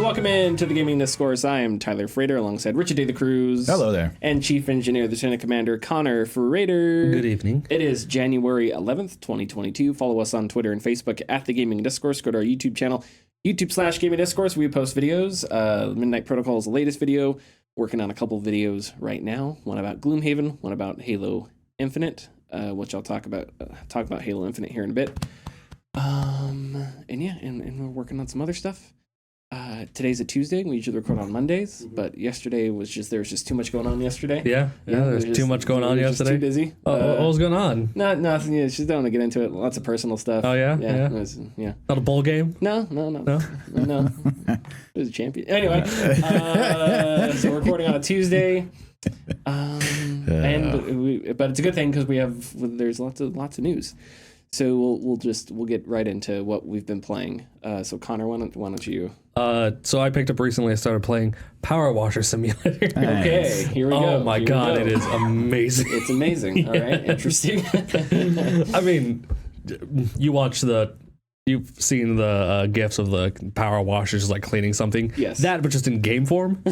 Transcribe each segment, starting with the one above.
welcome in to the Gaming Discourse. I am Tyler Frater alongside Richard Day the Cruz. Hello there. And Chief Engineer, Lieutenant Commander Connor Frater. Good evening. It is January 11th, 2022. Follow us on Twitter and Facebook at the Gaming Discourse. Go to our YouTube channel, YouTube/Gaming Discourse. We post videos. Midnight Protocol is the latest video. Working on a couple videos right now. One about Gloomhaven, one about Halo Infinite, which I'll talk about Halo Infinite here in a bit. And we're working on some other stuff. Today's a Tuesday. We usually record on Mondays, but yesterday was there was just too much going on yesterday. Yeah, there's too much going on yesterday. Too busy. What was going on? Nothing. Yeah, just don't want to get into it. Lots of personal stuff. Oh yeah, yeah. Not a bowl game. No. It was a champion. Anyway, so we're recording on a Tuesday, but it's a good thing because there's lots of news. So we'll get right into what we've been playing. So Connor, why don't you? So I picked up recently. I started playing Power Washer Simulator. Okay, here we go. Oh my god, it is amazing. It's amazing. All right, interesting. I mean, you've seen the gifs of the power washers like cleaning something. Yes. That, but just in game form.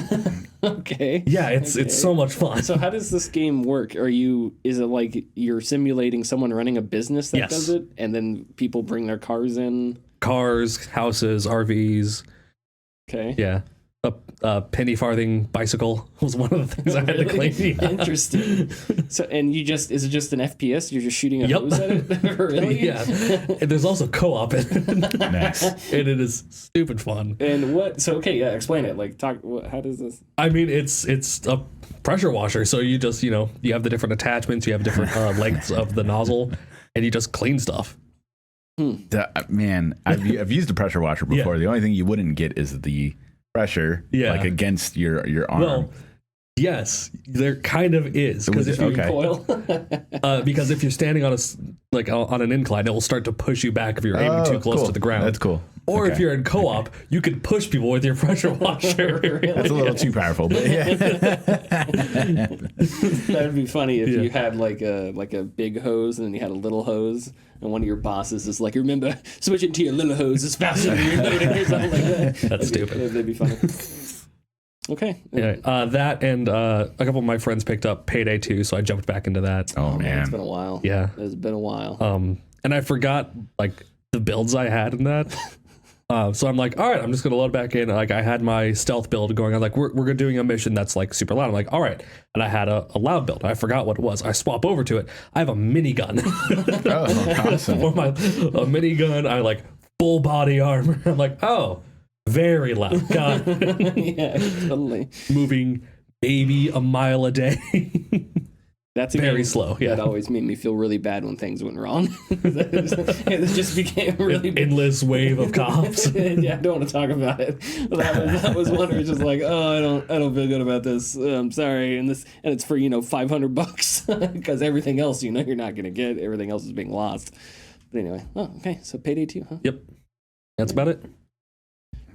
Okay. Yeah, it's so much fun. So how does this game work? Is it like you're simulating someone running a business that does it, and then people bring their cars in? Cars, houses, RVs. Okay. Yeah. A penny farthing bicycle was one of the things I had to clean. Yeah. Interesting. So, and is it just an FPS? You're just shooting a hose at it? Really? Yeah. And there's also co-op in it. Nice. And it is stupid fun. And explain it. Like, how does this? I mean, it's a pressure washer. So you just, you have the different attachments, you have different lengths of the nozzle, and you just clean stuff. Man, I've used a pressure washer before. Yeah. The only thing you wouldn't get is the pressure, like against your arm. Well, yes, there kind of is, because if you recoil, because if you're standing on on an incline, it will start to push you back if you're aiming too close to the ground. That's cool. Or if you're in co-op, you can push people with your pressure washer. That's a little too powerful, but yeah. That'd be funny if you had like a big hose and then you had a little hose, and one of your bosses is like, "Remember, switch it to your little hose. It's faster than your loading," or something like that. That's stupid. That'd be funny. Okay. Yeah, that and a couple of my friends picked up Payday 2, so I jumped back into that. Oh man, it's been a while. Yeah, it's been a while. And I forgot the builds I had in that. So I'm like, all right, I'm just gonna load back in. Like I had my stealth build going on. Like we're doing a mission that's like super loud. I'm like, all right, and I had a loud build. I forgot what it was. I swap over to it. I have a minigun. Oh, awesome! For a minigun, I like full body armor. I'm like, oh, very loud. God. Yeah, totally. Moving maybe a mile a day. That's very slow. Yeah, that always made me feel really bad when things went wrong. It just became really an endless wave of cops. Yeah, I don't want to talk about it. That was one where it's just like, oh, I don't feel good about this. I'm sorry, and it's for $500 because everything else you're not gonna get. Everything else is being lost. But anyway, okay. So Payday 2, huh? Yep, that's about it.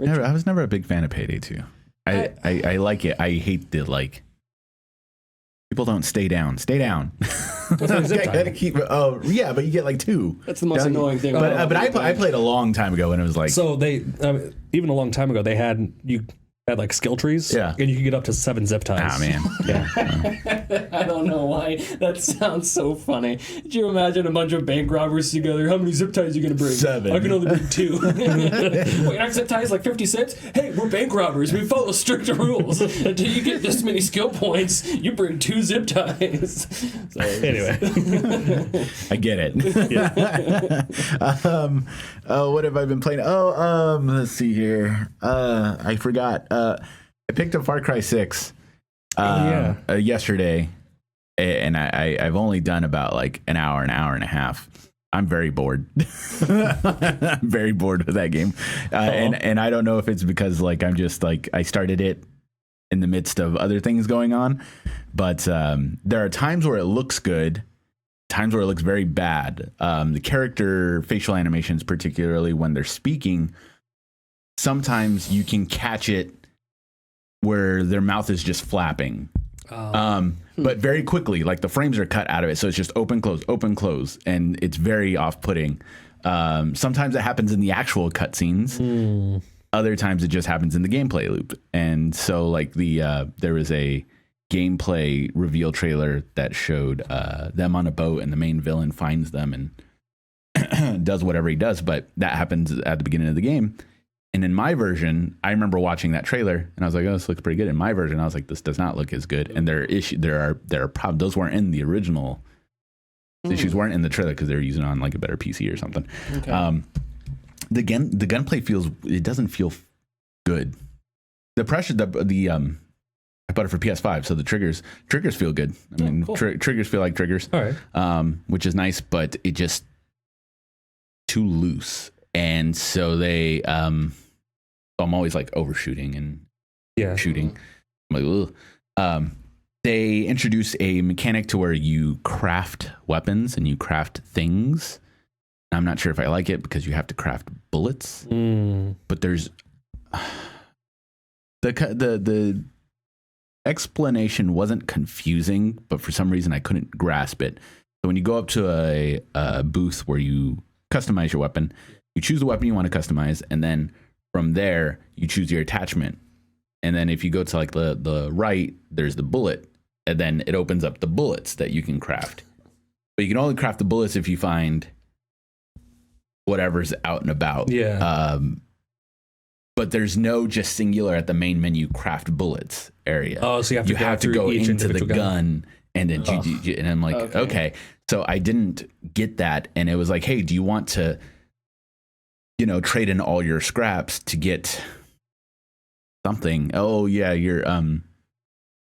I was never a big fan of Payday 2. I like it. I hate the people don't stay down. Stay down. Gotta keep. Oh yeah, but you get 2. That's the most annoying thing. But I played a long time ago, and it was like. So they even a long time ago they had skill trees. Yeah. And you could get up to 7 zip ties. Ah man. Yeah. I don't know why. That sounds so funny. Did you imagine a bunch of bank robbers together? How many zip ties are you gonna bring? 7. I can only bring 2. Wait, our zip ties like 50 cents? Hey, we're bank robbers. We follow strict rules. Until you get this many skill points, you bring 2 zip ties. So, anyway. I get it. Yeah. What have I been playing? Let's see here. I forgot. I picked up Far Cry 6 yesterday, and I've only done about an hour and a half. I'm very bored. I'm very bored with that game, and I don't know if it's because I'm just I started it in the midst of other things going on, but there are times where it looks good, times where it looks very bad. The character facial animations, particularly when they're speaking, sometimes you can catch it where their mouth is just flapping. But very quickly, the frames are cut out of it. So it's just open, close. And it's very off-putting. Sometimes it happens in the actual cutscenes. other times it just happens in the gameplay loop. And so like there was a gameplay reveal trailer that showed them on a boat, and the main villain finds them and does whatever he does, but that happens at the beginning of the game. And in my version, I remember watching that trailer and I was like, oh, this looks pretty good. In my version, I was like, this does not look as good. And there are problems. Those weren't in the original. The issues weren't in the trailer because they were using it on like a better PC or something. Okay. The gunplay doesn't feel good. The pressure, I bought it for PS5, so the triggers feel good. I mean, cool. Triggers feel like triggers. All right. Which is nice, but it just too loose. And so they, I'm always like overshooting and shooting. I'm like, ugh. They introduced a mechanic to where you craft weapons and you craft things. I'm not sure if I like it because you have to craft bullets, but there's the explanation wasn't confusing, but for some reason I couldn't grasp it. So when you go up to a booth where you customize your weapon, you choose the weapon you want to customize, and then from there you choose your attachment. And then if you go to like the right, there's the bullet, and then it opens up the bullets that you can craft. But you can only craft the bullets if you find whatever's out and about. Yeah. But there's no just singular at the main menu craft bullets area. Oh, so you have to go into the gun and then and I'm like, okay. So I didn't get that, and it was like, hey, do you want to, trade in all your scraps to get something? Oh yeah, you're to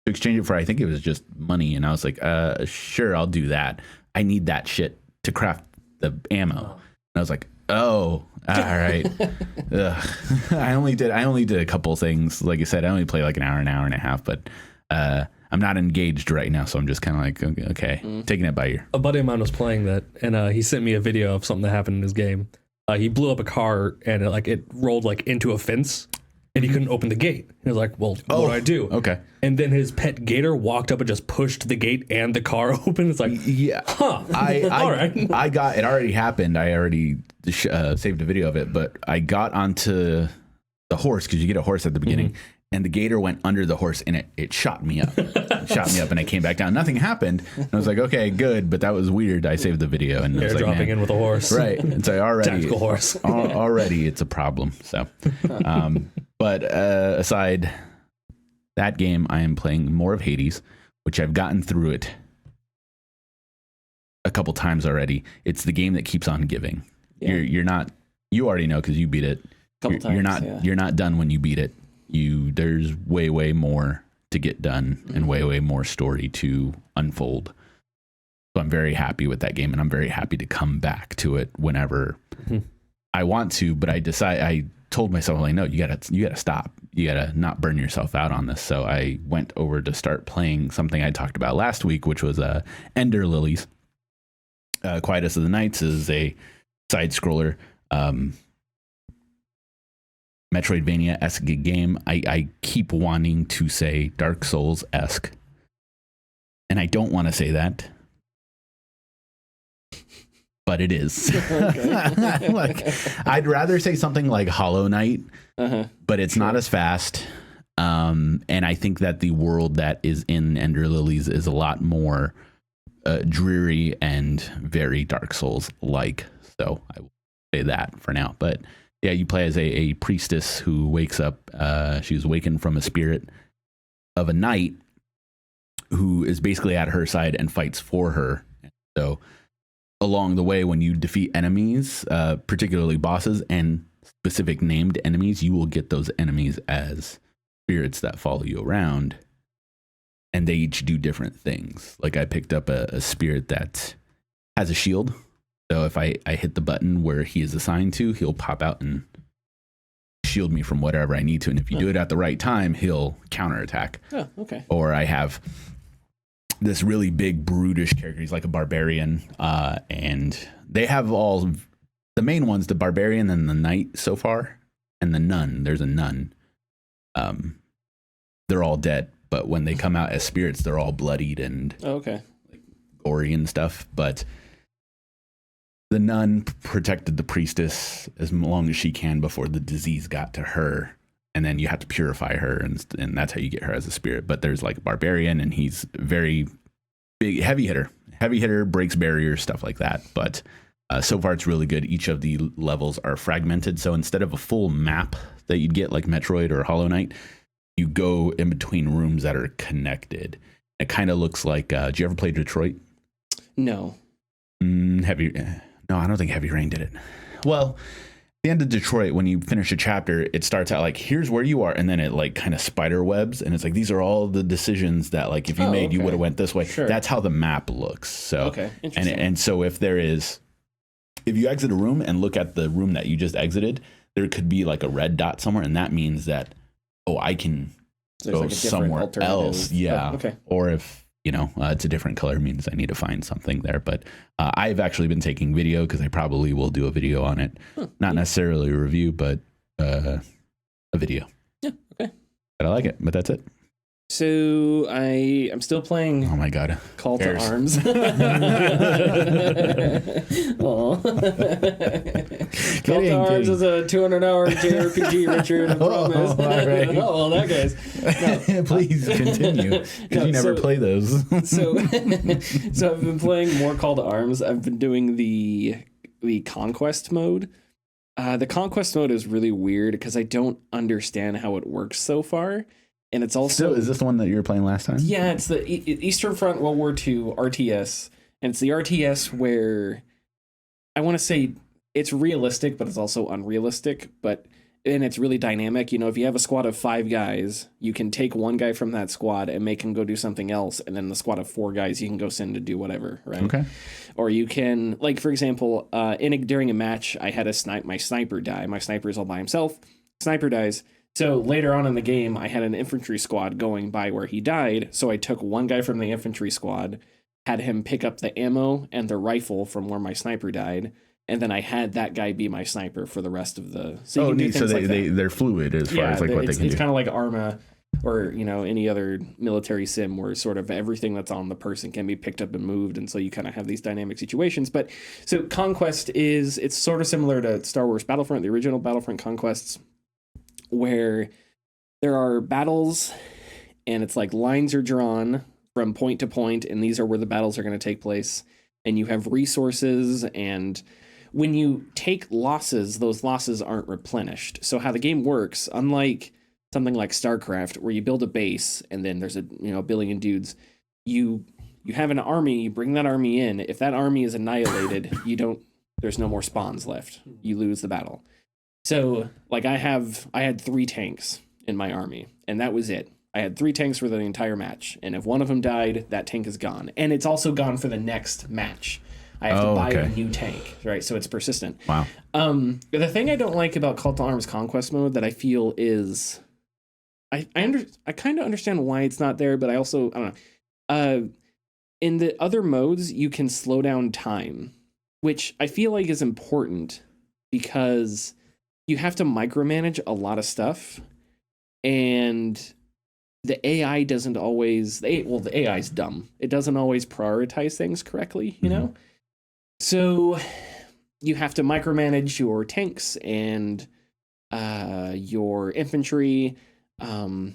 exchange it for, I think it was just money, and I was like, sure, I'll do that. I need that shit to craft the ammo. And I was like, oh, all right. I only did a couple things. Like I said, I only play like an hour and a half, but I'm not engaged right now, so I'm just kind of like, okay, taking it by ear. A buddy of mine was playing that, and he sent me a video of something that happened in his game. He blew up a car, and it rolled like into a fence, and he couldn't open the gate. He was like, well, what do I do? Okay. And then his pet gator walked up and just pushed the gate and the car open. It's like, yeah. Huh. All right. I got, it already happened. I already saved a video of it, but I got onto the horse, because you get a horse at the beginning, and the gator went under the horse, and it shot me up. And I came back down. Nothing happened. And I was like, okay, good, but that was weird. I saved the video, and was like, dropping in with a horse. Right. And so already tactical horse. Already it's a problem. So but aside that game, I am playing more of Hades, which I've gotten through it a couple times already. It's the game that keeps on giving. Yeah. You already know because you beat it. You're not done when you beat it. There's way more to get done, and way more story to unfold. So I'm very happy with that game, and I'm very happy to come back to it whenever I want to. But I told myself, like, no, you gotta stop. You gotta not burn yourself out on this. So I went over to start playing something I talked about last week, which was Ender Lilies. Quietest of the Nights is a side scroller. Metroidvania-esque game. I keep wanting to say Dark Souls-esque, and I don't want to say that, but it is. Like, I'd rather say something like Hollow Knight, but it's not as fast. And I think that the world that is in Ender Lilies is a lot more dreary and very Dark Souls-like. So I will say that for now, but yeah, you play as a priestess who wakes up. She was awakened from a spirit of a knight who is basically at her side and fights for her. So along the way, when you defeat enemies, particularly bosses and specific named enemies, you will get those enemies as spirits that follow you around. And they each do different things. Like I picked up a spirit that has a shield. So if I hit the button where he is assigned to, he'll pop out and shield me from whatever I need to. And if you do it at the right time, he'll counterattack. Oh, okay. Or I have this really big brutish character. He's like a barbarian. And they have all the main ones, the barbarian and the knight so far, and the nun. There's a nun. They're all dead. But when they come out as spirits, they're all bloodied and like gory and stuff. But the nun protected the priestess as long as she can before the disease got to her. And then you have to purify her, and that's how you get her as a spirit. But there's like a barbarian, and he's very big, heavy hitter, breaks barriers, stuff like that. But so far it's really good. Each of the levels are fragmented. So instead of a full map that you'd get like Metroid or Hollow Knight, you go in between rooms that are connected. It kind of looks like, did you ever play Detroit? No. No, I don't think Heavy Rain did it. Well, the end of Detroit, when you finish a chapter, it starts out like, here's where you are, and then it like kind of spider webs, and it's like, these are all the decisions that like if you made, you would have went this way. Sure. That's how the map looks. So interesting. And so if you exit a room and look at the room that you just exited, there could be like a red dot somewhere, and that means that I can go like somewhere else. Yeah. Okay. Or if it's a different color, means I need to find something there. But I've actually been taking video because I probably will do a video on it. Not necessarily a review, but a video. Yeah, okay. But I like it, but that's it. So I'm still playing. Oh my God. Call to Arms. Aw. Call to Arms is a 200-hour JRPG, Richard. I promise. All right. Oh, well, that guy's. No. Please continue, because you never play those. so I've been playing more Call to Arms. I've been doing the Conquest mode. The Conquest mode is really weird because I don't understand how it works so far. And it's also... is this the one that you were playing last time? Yeah, it's the Eastern Front World War II RTS. And it's the RTS where I want to say it's realistic, but it's also unrealistic. And it's really dynamic. If you have a squad of 5 guys, you can take one guy from that squad and make him go do something else. And then the squad of 4 guys, you can go send to do whatever, right? Okay. Or you can, like, for example, during a match, I had my sniper die. My sniper is all by himself. Sniper dies. So later on in the game, I had an infantry squad going by where he died. So I took one guy from the infantry squad, had him pick up the ammo and the rifle from where my sniper died. And then I had that guy be my sniper for the rest of the... So neat. So they're fluid as far as like what they can do. It's kind of like Arma or, any other military sim where sort of everything that's on the person can be picked up and moved. And so you kind of have these dynamic situations. But so Conquest it's sort of similar to Star Wars Battlefront, the original Battlefront Conquests, where there are battles and it's like lines are drawn from point to point, and these are where the battles are going to take place. And you have resources, and when you take losses, those losses aren't replenished. So how the game works, unlike something like StarCraft, where you build a base and then there's a billion dudes, you have an army, you bring that army in. If that army is annihilated, there's no more spawns left. You lose the battle. So, like, I had 3 tanks in my army, and that was it. I had 3 tanks for the entire match, and if one of them died, that tank is gone. And it's also gone for the next match. I have to buy a new tank, right? So it's persistent. Wow. The thing I don't like about Call to Arms Conquest mode that I feel is... I kind of understand why it's not there, but I also... I don't know. In the other modes, you can slow down time, which I feel like is important because... you have to micromanage a lot of stuff, and the AI doesn't always... the AI is dumb. It doesn't always prioritize things correctly, you know? So you have to micromanage your tanks and your infantry. The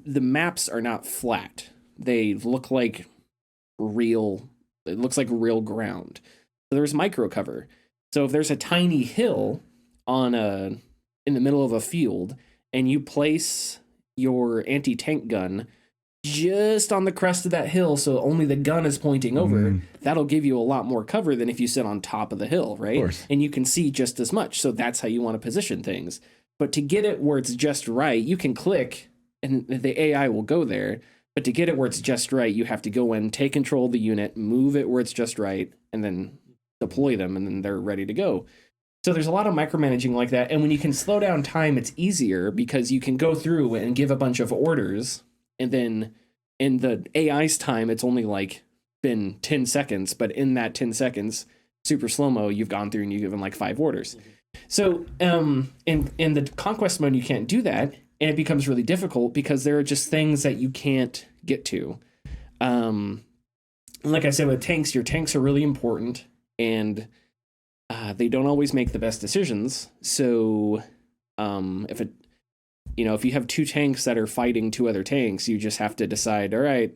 maps are not flat. They look like real... it looks like real ground. So there's micro cover. So if there's a tiny hill in the middle of a field, and you place your anti-tank gun just on the crest of that hill, so only the gun is pointing over, that'll give you a lot more cover than if you sit on top of the hill, right? Of course. And you can see just as much. So that's how you want to position things. But to get it where it's just right, you can click, and the AI will go there. But to get it where it's just right, you have to go in, take control of the unit, move it where it's just right, and then deploy them, and then they're ready to go. So there's a lot of micromanaging like that. And when you can slow down time, it's easier because you can go through and give a bunch of orders. And then in the AI's time, it's only like been 10 seconds. But in that 10 seconds, super slow-mo, you've gone through and you give them like 5 orders. So in the Conquest mode, you can't do that. And it becomes really difficult because there are just things that you can't get to. Like I said, with tanks, your tanks are really important. and they don't always make the best decisions. So if you have two tanks that are fighting two other tanks, you just have to decide, all right,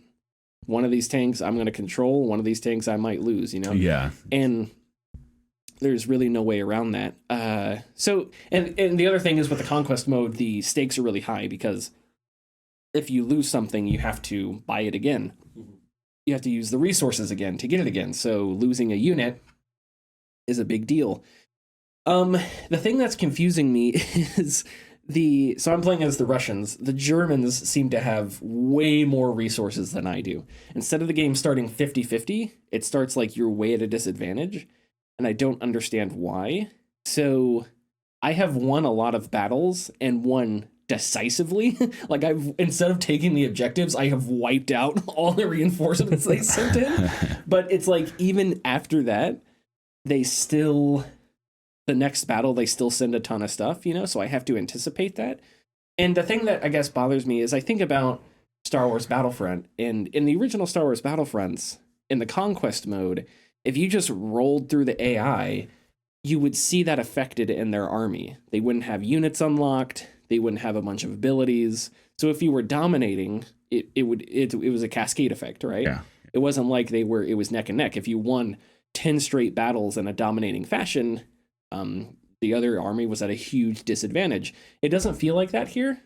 one of these tanks I'm going to control, one of these tanks I might lose, Yeah. And there's really no way around that. So the other thing is with the conquest mode, the stakes are really high because if you lose something, you have to buy it again. You have to use the resources again to get it again. So losing a unit is a big deal. The thing that's confusing me is so I'm playing as the Russians. The Germans seem to have way more resources than I do. Instead of the game starting 50-50, it starts like you're way at a disadvantage. And I don't understand why. So I have won a lot of battles and won decisively. Like instead of taking the objectives, I have wiped out all the reinforcements they sent in. But it's like even after that, the next battle, they still send a ton of stuff, so I have to anticipate that. And the thing that I guess bothers me is I think about Star Wars Battlefront, and in the original Star Wars Battlefronts, in the conquest mode, if you just rolled through the AI, you would see that affected in their army. They wouldn't have units unlocked. They wouldn't have a bunch of abilities. So if you were dominating, it was a cascade effect, right? Yeah. It wasn't like it was neck and neck. If you won 10 straight battles in a dominating fashion, the other army was at a huge disadvantage. It doesn't feel like that here.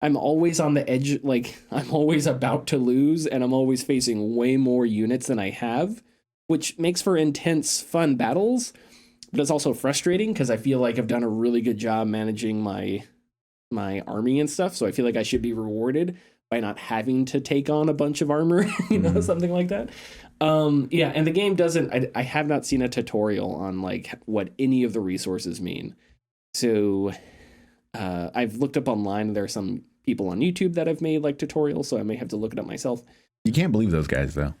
I'm always on the edge, like I'm always about to lose, and I'm always facing way more units than I have, which makes for intense, fun battles, but it's also frustrating because I feel like I've done a really good job managing my army and stuff, so I feel like I should be rewarded by not having to take on a bunch of armor, something like that. And the game doesn't, I have not seen a tutorial on like what any of the resources mean. So I've looked up online, there are some people on YouTube that have made like tutorials, so I may have to look it up myself. You can't believe those guys though.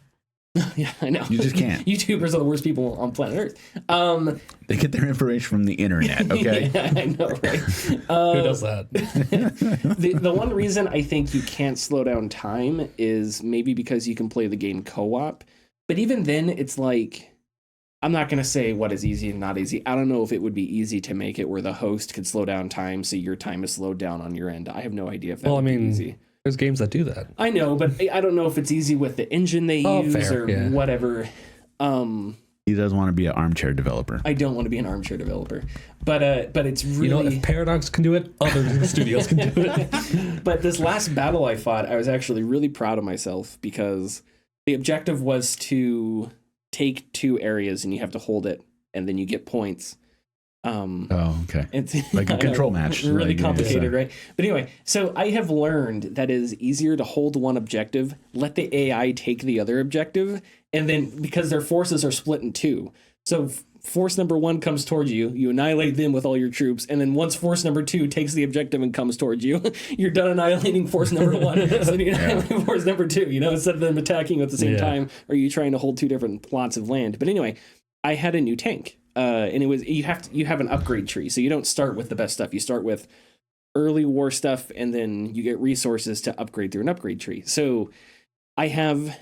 Yeah, I know. You just can't. YouTubers are the worst people on planet Earth. They get their information from the internet, okay? Yeah, I know, right? Who does that? The one reason I think you can't slow down time is maybe because you can play the game co-op. But even then, it's like, I'm not going to say what is easy and not easy. I don't know if it would be easy to make it where the host could slow down time so your time is slowed down on your end. I have no idea if that would be easy. There's games that do that. I know, but I don't know if it's easy with the engine they use fair, or whatever. He doesn't want to be an armchair developer. I don't want to be an armchair developer, but it's really, if Paradox can do it, other studios can do it. But this last battle I fought, I was actually really proud of myself because the objective was to take 2 areas and you have to hold it and then you get points. Okay. It's Like a control match. Really complicated, right? But anyway, so I have learned that it is easier to hold one objective, let the AI take the other objective, and then because their forces are split in 2. So force number 1 comes towards you, you annihilate them with all your troops, and then once force number 2 takes the objective and comes towards you, you're done annihilating force number 1. So then you annihilate force number 2, instead of them attacking at the same time, or you trying to hold 2 different plots of land. But anyway, I had a new tank. And it was you have an upgrade tree, so you don't start with the best stuff. You start with early war stuff, and then you get resources to upgrade through an upgrade tree. So I have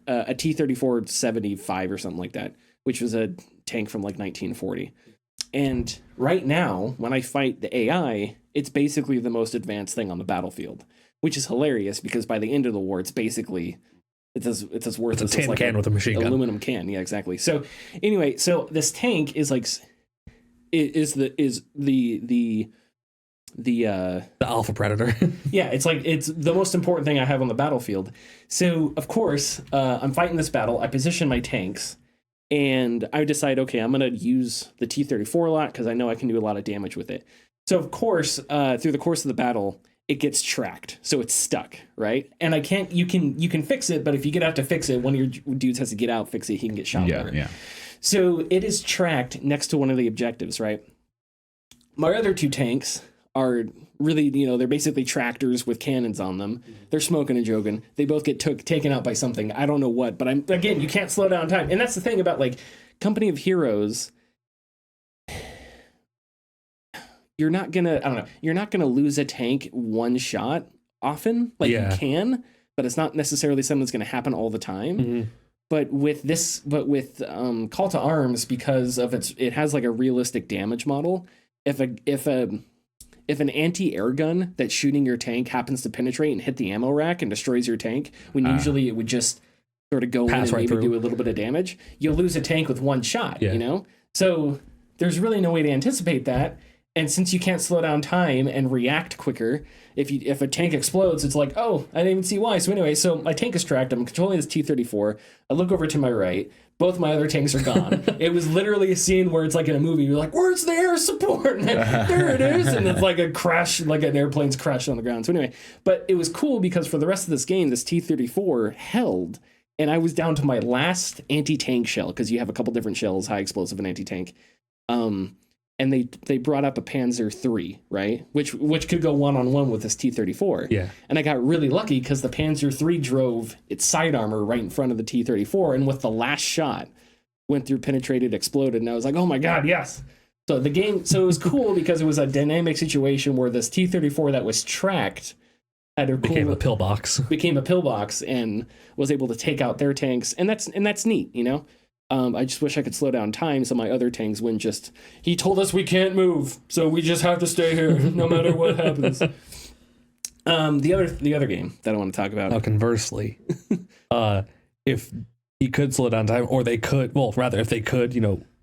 a T-34-75 or something like that, which was a tank from like 1940. And right now, when I fight the AI, it's basically the most advanced thing on the battlefield, which is hilarious because by the end of the war, it's basically it's as worth it's a tin can with a machine gun. Aluminum can, yeah, exactly. So anyway, so this tank is like the Alpha Predator. Yeah, it's the most important thing I have on the battlefield. So of course, I'm fighting this battle. I position my tanks, and I decide, okay, I'm gonna use the T-34 a lot because I know I can do a lot of damage with it. So of course, through the course of the battle, it gets tracked, so it's stuck, right? And I can't. You can fix it, but if you get out to fix it, one of your dudes has to get out, fix it. He can get shot. Yeah. So it is tracked next to one of the objectives, right? My other 2 tanks are really, they're basically tractors with cannons on them. They're smoking and joking. They both get taken out by something. I don't know what, but again, you can't slow down time, and that's the thing about like Company of Heroes. You're not gonna lose a tank one shot often. Like you can, but it's not necessarily something that's gonna happen all the time. but with Call to Arms, because of it has like a realistic damage model. If an anti-air gun that's shooting your tank happens to penetrate and hit the ammo rack and destroys your tank, when usually it would just sort of go in and maybe do a little bit of damage, you'll lose a tank with one shot, you know? So there's really no way to anticipate that. And since you can't slow down time and react quicker, if a tank explodes, it's like, oh, I didn't even see why. So anyway, so my tank is tracked. I'm controlling this T-34. I look over to my right. Both my other tanks are gone. It was literally a scene where it's like in a movie. You're like, where's the air support? There it is. And it's like a crash, like an airplane's crashed on the ground. So anyway, but it was cool because for the rest of this game, this T-34 held. And I was down to my last anti-tank shell, because you have a couple different shells, high explosive and anti-tank. And they brought up a Panzer III, right? Which could go one-on-one with this T-34. Yeah. And I got really lucky because the Panzer III drove its side armor right in front of the T-34, and with the last shot, went through, penetrated, exploded, and I was like, oh my god, yes! So it was cool because it was a dynamic situation where this T-34 that was tracked became a pillbox. Became a pillbox and was able to take out their tanks, and that's neat, you know? I just wish I could slow down time so my other tanks wouldn't just... He told us we can't move, so we just have to stay here no matter what happens. The other game that I want to talk about... Now, conversely, if he could slow down time, or they could... Well, rather, if they could,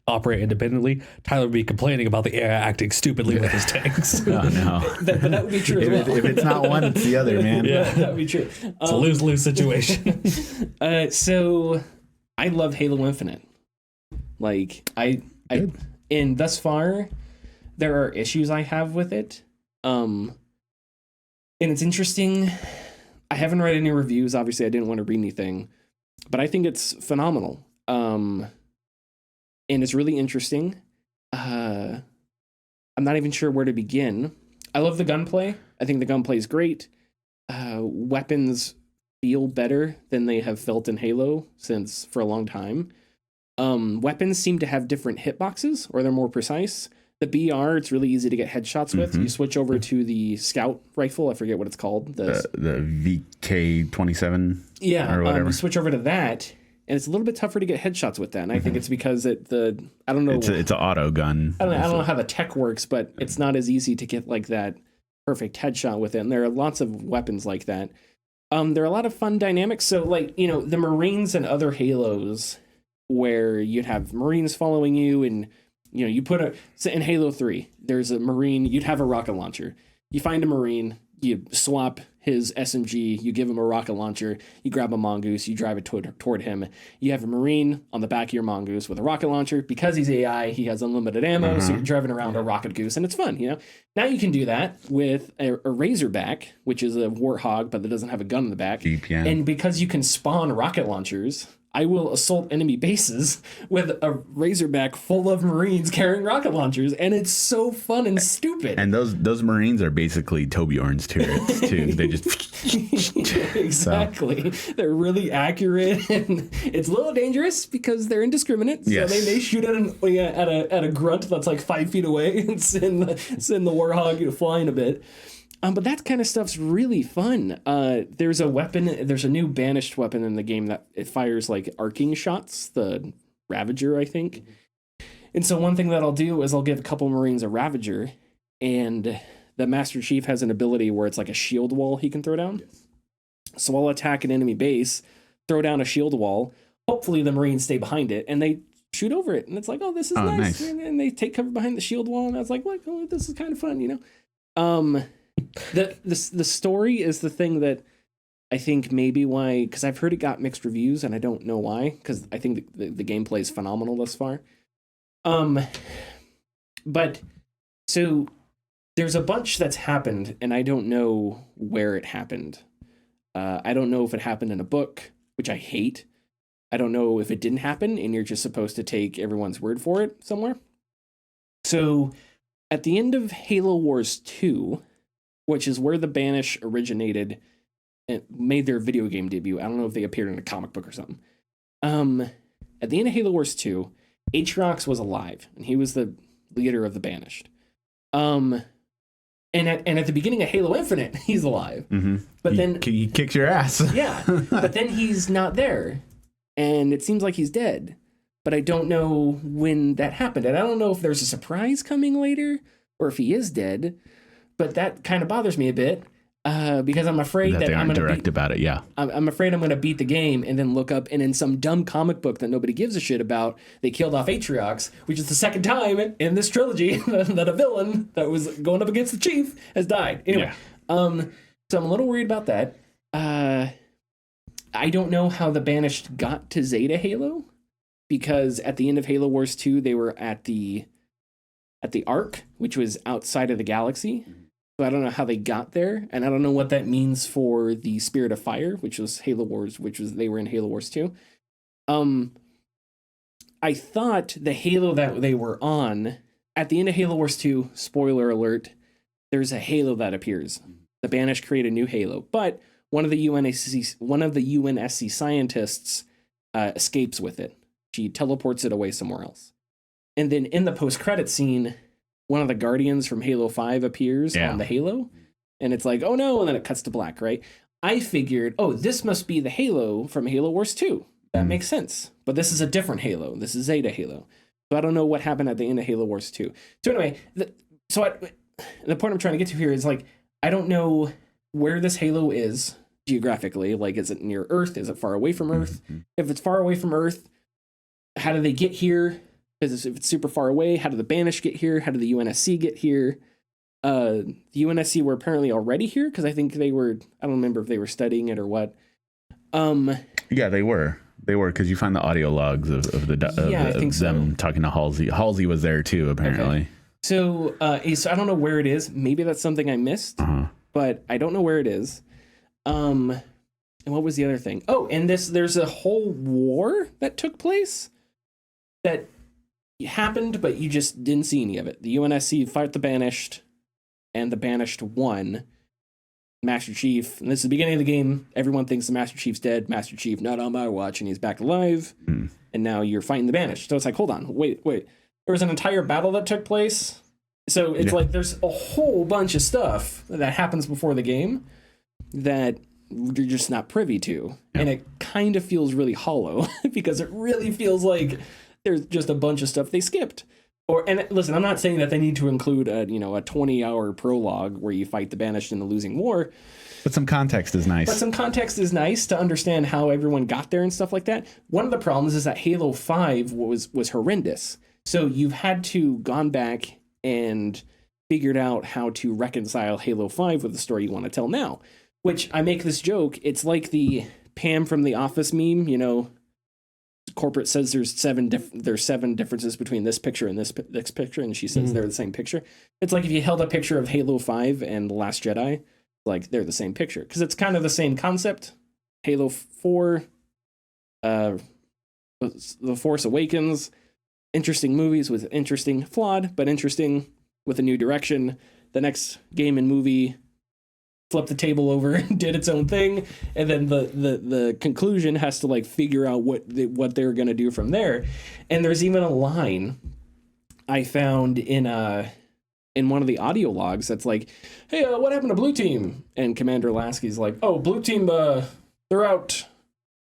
operate independently, Tyler would be complaining about the AI acting stupidly with his tanks. Oh, no. But that would be true as well. If it's not one, it's the other, man. Yeah, that would be true. It's a lose-lose situation. So... I love Halo Infinite. Like, and thus far, there are issues I have with it. And it's interesting. I haven't read any reviews. Obviously, I didn't want to read anything. But I think it's phenomenal. And it's really interesting. I'm not even sure where to begin. I love the gunplay. I think the gunplay is great. Weapons feel better than they have felt in Halo for a long time. Weapons seem to have different hitboxes, or they're more precise. The BR, it's really easy to get headshots with. You switch over to the scout rifle. I forget what it's called. The VK-27. Yeah, or whatever. You switch over to that, and it's a little bit tougher to get headshots with that. And I think it's because I don't know. It's an auto gun. I don't know how the tech works, but it's not as easy to get like that perfect headshot with it. And there are lots of weapons like that. There are a lot of fun dynamics. So, like, the Marines and other Halos, where you'd have Marines following you, and you put in Halo 3, there's a Marine. You'd have a rocket launcher. You find a Marine, you swap his SMG, you give him a rocket launcher, you grab a Mongoose, you drive it toward him. You have a Marine on the back of your Mongoose with a rocket launcher. Because he's AI, he has unlimited ammo, so you're driving around a rocket goose, and it's fun, Now you can do that with a Razorback, which is a Warthog, but that doesn't have a gun in the back. GPN. And because you can spawn rocket launchers, I will assault enemy bases with a Razorback full of Marines carrying rocket launchers, and it's so fun and stupid. And those Marines are basically Torbjorn's turrets too. They just exactly. So. They're really accurate, and it's a little dangerous because they're indiscriminate. So they may shoot at a grunt that's like 5 feet away and send the Warthog flying a bit. But that kind of stuff's really fun. There's a new banished weapon in the game that it fires like arcing shots, the Ravager, I think. And so one thing that I'll do is I'll give a couple Marines a Ravager, and the Master Chief has an ability where it's like a shield wall he can throw down. So I'll attack an enemy base, throw down a shield wall. Hopefully the Marines stay behind it, and they shoot over it. And it's like, oh, this is nice. And they take cover behind the shield wall, and I was like, oh, this is kind of fun, The story is the thing that I think maybe why, because I've heard it got mixed reviews, and I don't know why, because I think the gameplay is phenomenal thus far. But so there's a bunch that's happened, and I don't know where it happened. I don't know if it happened in a book, which I hate. I don't know if it didn't happen, and you're just supposed to take everyone's word for it somewhere. So at the end of Halo Wars 2, which is where the Banish originated and made their video game debut. I don't know if they appeared in a comic book or something. At the end of Halo Wars 2, Aatrox was alive, and he was the leader of the Banished. And at the beginning of Halo Infinite, he's alive. Mm-hmm. But then he kicks your ass. Yeah, but then he's not there. and it seems like he's dead, but I don't know when that happened. And I don't know if there's a surprise coming later or if he is dead, but that kind of bothers me a bit. Because I'm afraid that they I'm aren't going to direct about it. Yeah, I'm afraid I'm going to beat the game and then look up, and in some dumb comic book that nobody gives a shit about, they killed off Atriox, which is the second time in this trilogy that a villain that was going up against the chief has died. Anyway, so I'm a little worried about that. I don't know how the Banished got to Zeta Halo, because at the end of Halo Wars 2, they were at the Ark, which was outside of the galaxy. So I don't know how they got there, and I don't know what that means for the Spirit of Fire, which was Halo Wars, they were in Halo Wars 2. I thought the Halo that they were on, at the end of Halo Wars 2, spoiler alert, there's a Halo that appears. The Banished create a new Halo, but one of the UNSC scientists escapes with it. She teleports it away somewhere else. And then in the post-credit scene, one of the Guardians from Halo 5 appears on the Halo, and it's like, oh no, and then it cuts to black, right? I figured, oh, this must be the Halo from Halo Wars 2. That makes sense. But this is a different Halo. This is Zeta Halo. So I don't know what happened at the end of Halo Wars 2. So anyway, the point I'm trying to get to here is, like, I don't know where this Halo is geographically. Like, is it near Earth? Is it far away from Earth? If it's far away from Earth, how do they get here? Because if it's super far away, how did the Banished get here? How did the UNSC get here? The UNSC were apparently already here, because I think they were, I don't remember if they were studying it or what. Yeah, they were. They were, because you find the audio logs of them talking to Halsey. Halsey was there too, apparently. Okay. So I don't know where it is. Maybe that's something I missed, but I don't know where it is. And what was the other thing? Oh, and there's a whole war that took place that happened, but you just didn't see any of it. The UNSC fight the Banished, and the Banished won. Master Chief, and this is the beginning of the game, everyone thinks the Master Chief's dead. Master Chief, not on my watch, and he's back alive. And now you're fighting the Banished. So it's like, hold on, wait. There was an entire battle that took place. So it's like there's a whole bunch of stuff that happens before the game that you're just not privy to. And it kind of feels really hollow, because it really feels like there's just a bunch of stuff they skipped. And listen, I'm not saying that they need to include a 20-hour prologue where you fight the Banished in the losing war. But some context is nice. But some context is nice to understand how everyone got there and stuff like that. One of the problems is that Halo 5 was horrendous. So you've had to gone back and figured out how to reconcile Halo 5 with the story you want to tell now. Which, I make this joke, it's like the Pam from The Office meme, corporate says there's seven differences between this picture and this picture, and she says they're the same picture. It's like if you held a picture of Halo 5 and The Last Jedi, like they're the same picture, because it's kind of the same concept. Halo 4, The Force Awakens, interesting movies with flawed, but interesting with a new direction. The next game and movie flipped the table over and did its own thing, and then the conclusion has to like figure out what they're going to do from there. And there's even a line I found in one of the audio logs that's like, hey, what happened to Blue Team? And Commander Lasky's like, oh, Blue Team, they're out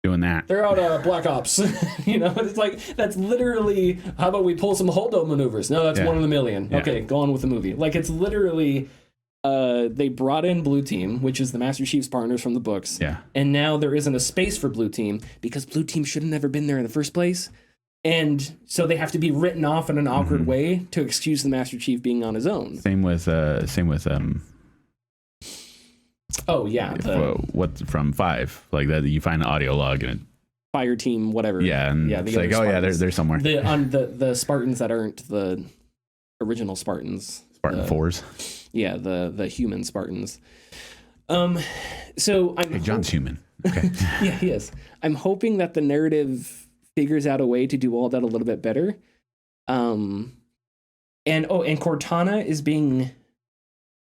doing that. They're out Black Ops. It's like, that's literally, how about we pull some holdo maneuvers? No, that's one in a million. Yeah. Okay, go on with the movie. Like, it's literally they brought in Blue Team, which is the Master Chief's partners from the books. Yeah. And now there isn't a space for Blue Team because Blue Team should have never been there in the first place. And so they have to be written off in an awkward way to excuse the Master Chief being on his own. Same with oh yeah, what's from 5, like that you find an audio log and Fire Team, whatever. Yeah, and it's like, oh yeah, they're somewhere. The Spartans that aren't the original Spartans. Spartan 4s. Yeah, the human Spartans. So John's human. Okay. Yeah, he is. I'm hoping that the narrative figures out a way to do all that a little bit better. And Cortana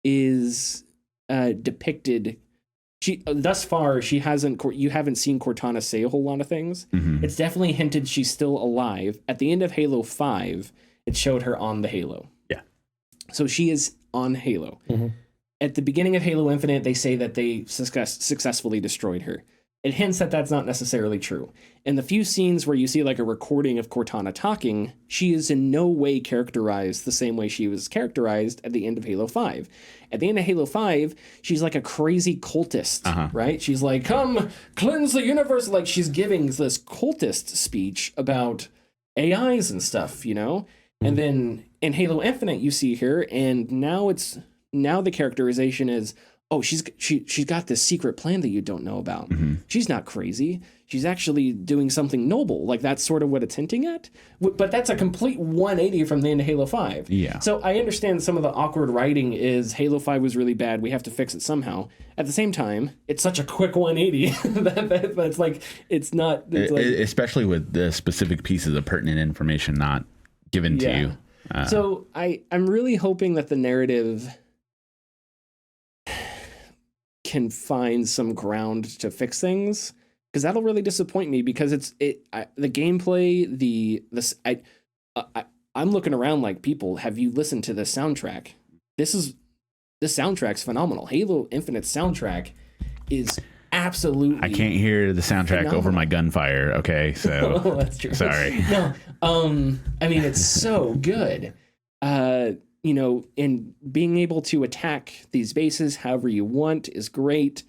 is depicted. Thus far, you haven't seen Cortana say a whole lot of things. It's definitely hinted she's still alive. At the end of Halo 5, it showed her on the Halo. Yeah. So she is on Halo. At the beginning of Halo Infinite, they say that they successfully destroyed her. it hints that that's not necessarily true. In the few scenes where you see like a recording of Cortana talking, she is in no way characterized the same way she was characterized at the end of Halo 5. At the end of Halo 5, she's like a crazy cultist, right? She's like, come cleanse the universe. Like she's giving this cultist speech about AIs and stuff, you know? And then in Halo Infinite, you see her, and now the characterization is, oh, she's got this secret plan that you don't know about. She's not crazy. She's actually doing something noble. Like that's sort of what it's hinting at. But that's a complete 180 from the end of Halo 5. Yeah. So I understand some of the awkward writing is Halo 5 was really bad. We have to fix it somehow. At the same time, it's such a quick 180 that it's like it's not. It's like, especially with the specific pieces of pertinent information not given to you. So I'm really hoping that the narrative can find some ground to fix things, because that'll really disappoint me, because the gameplay, I'm looking around like, people, have you listened to the soundtrack? This soundtrack's phenomenal. Halo Infinite soundtrack is absolutely. I can't hear the soundtrack phenomenal. Over my gunfire. Okay, so oh, that's true. Sorry. No, I mean, it's so good. You know, and being able to attack these bases however you want is great.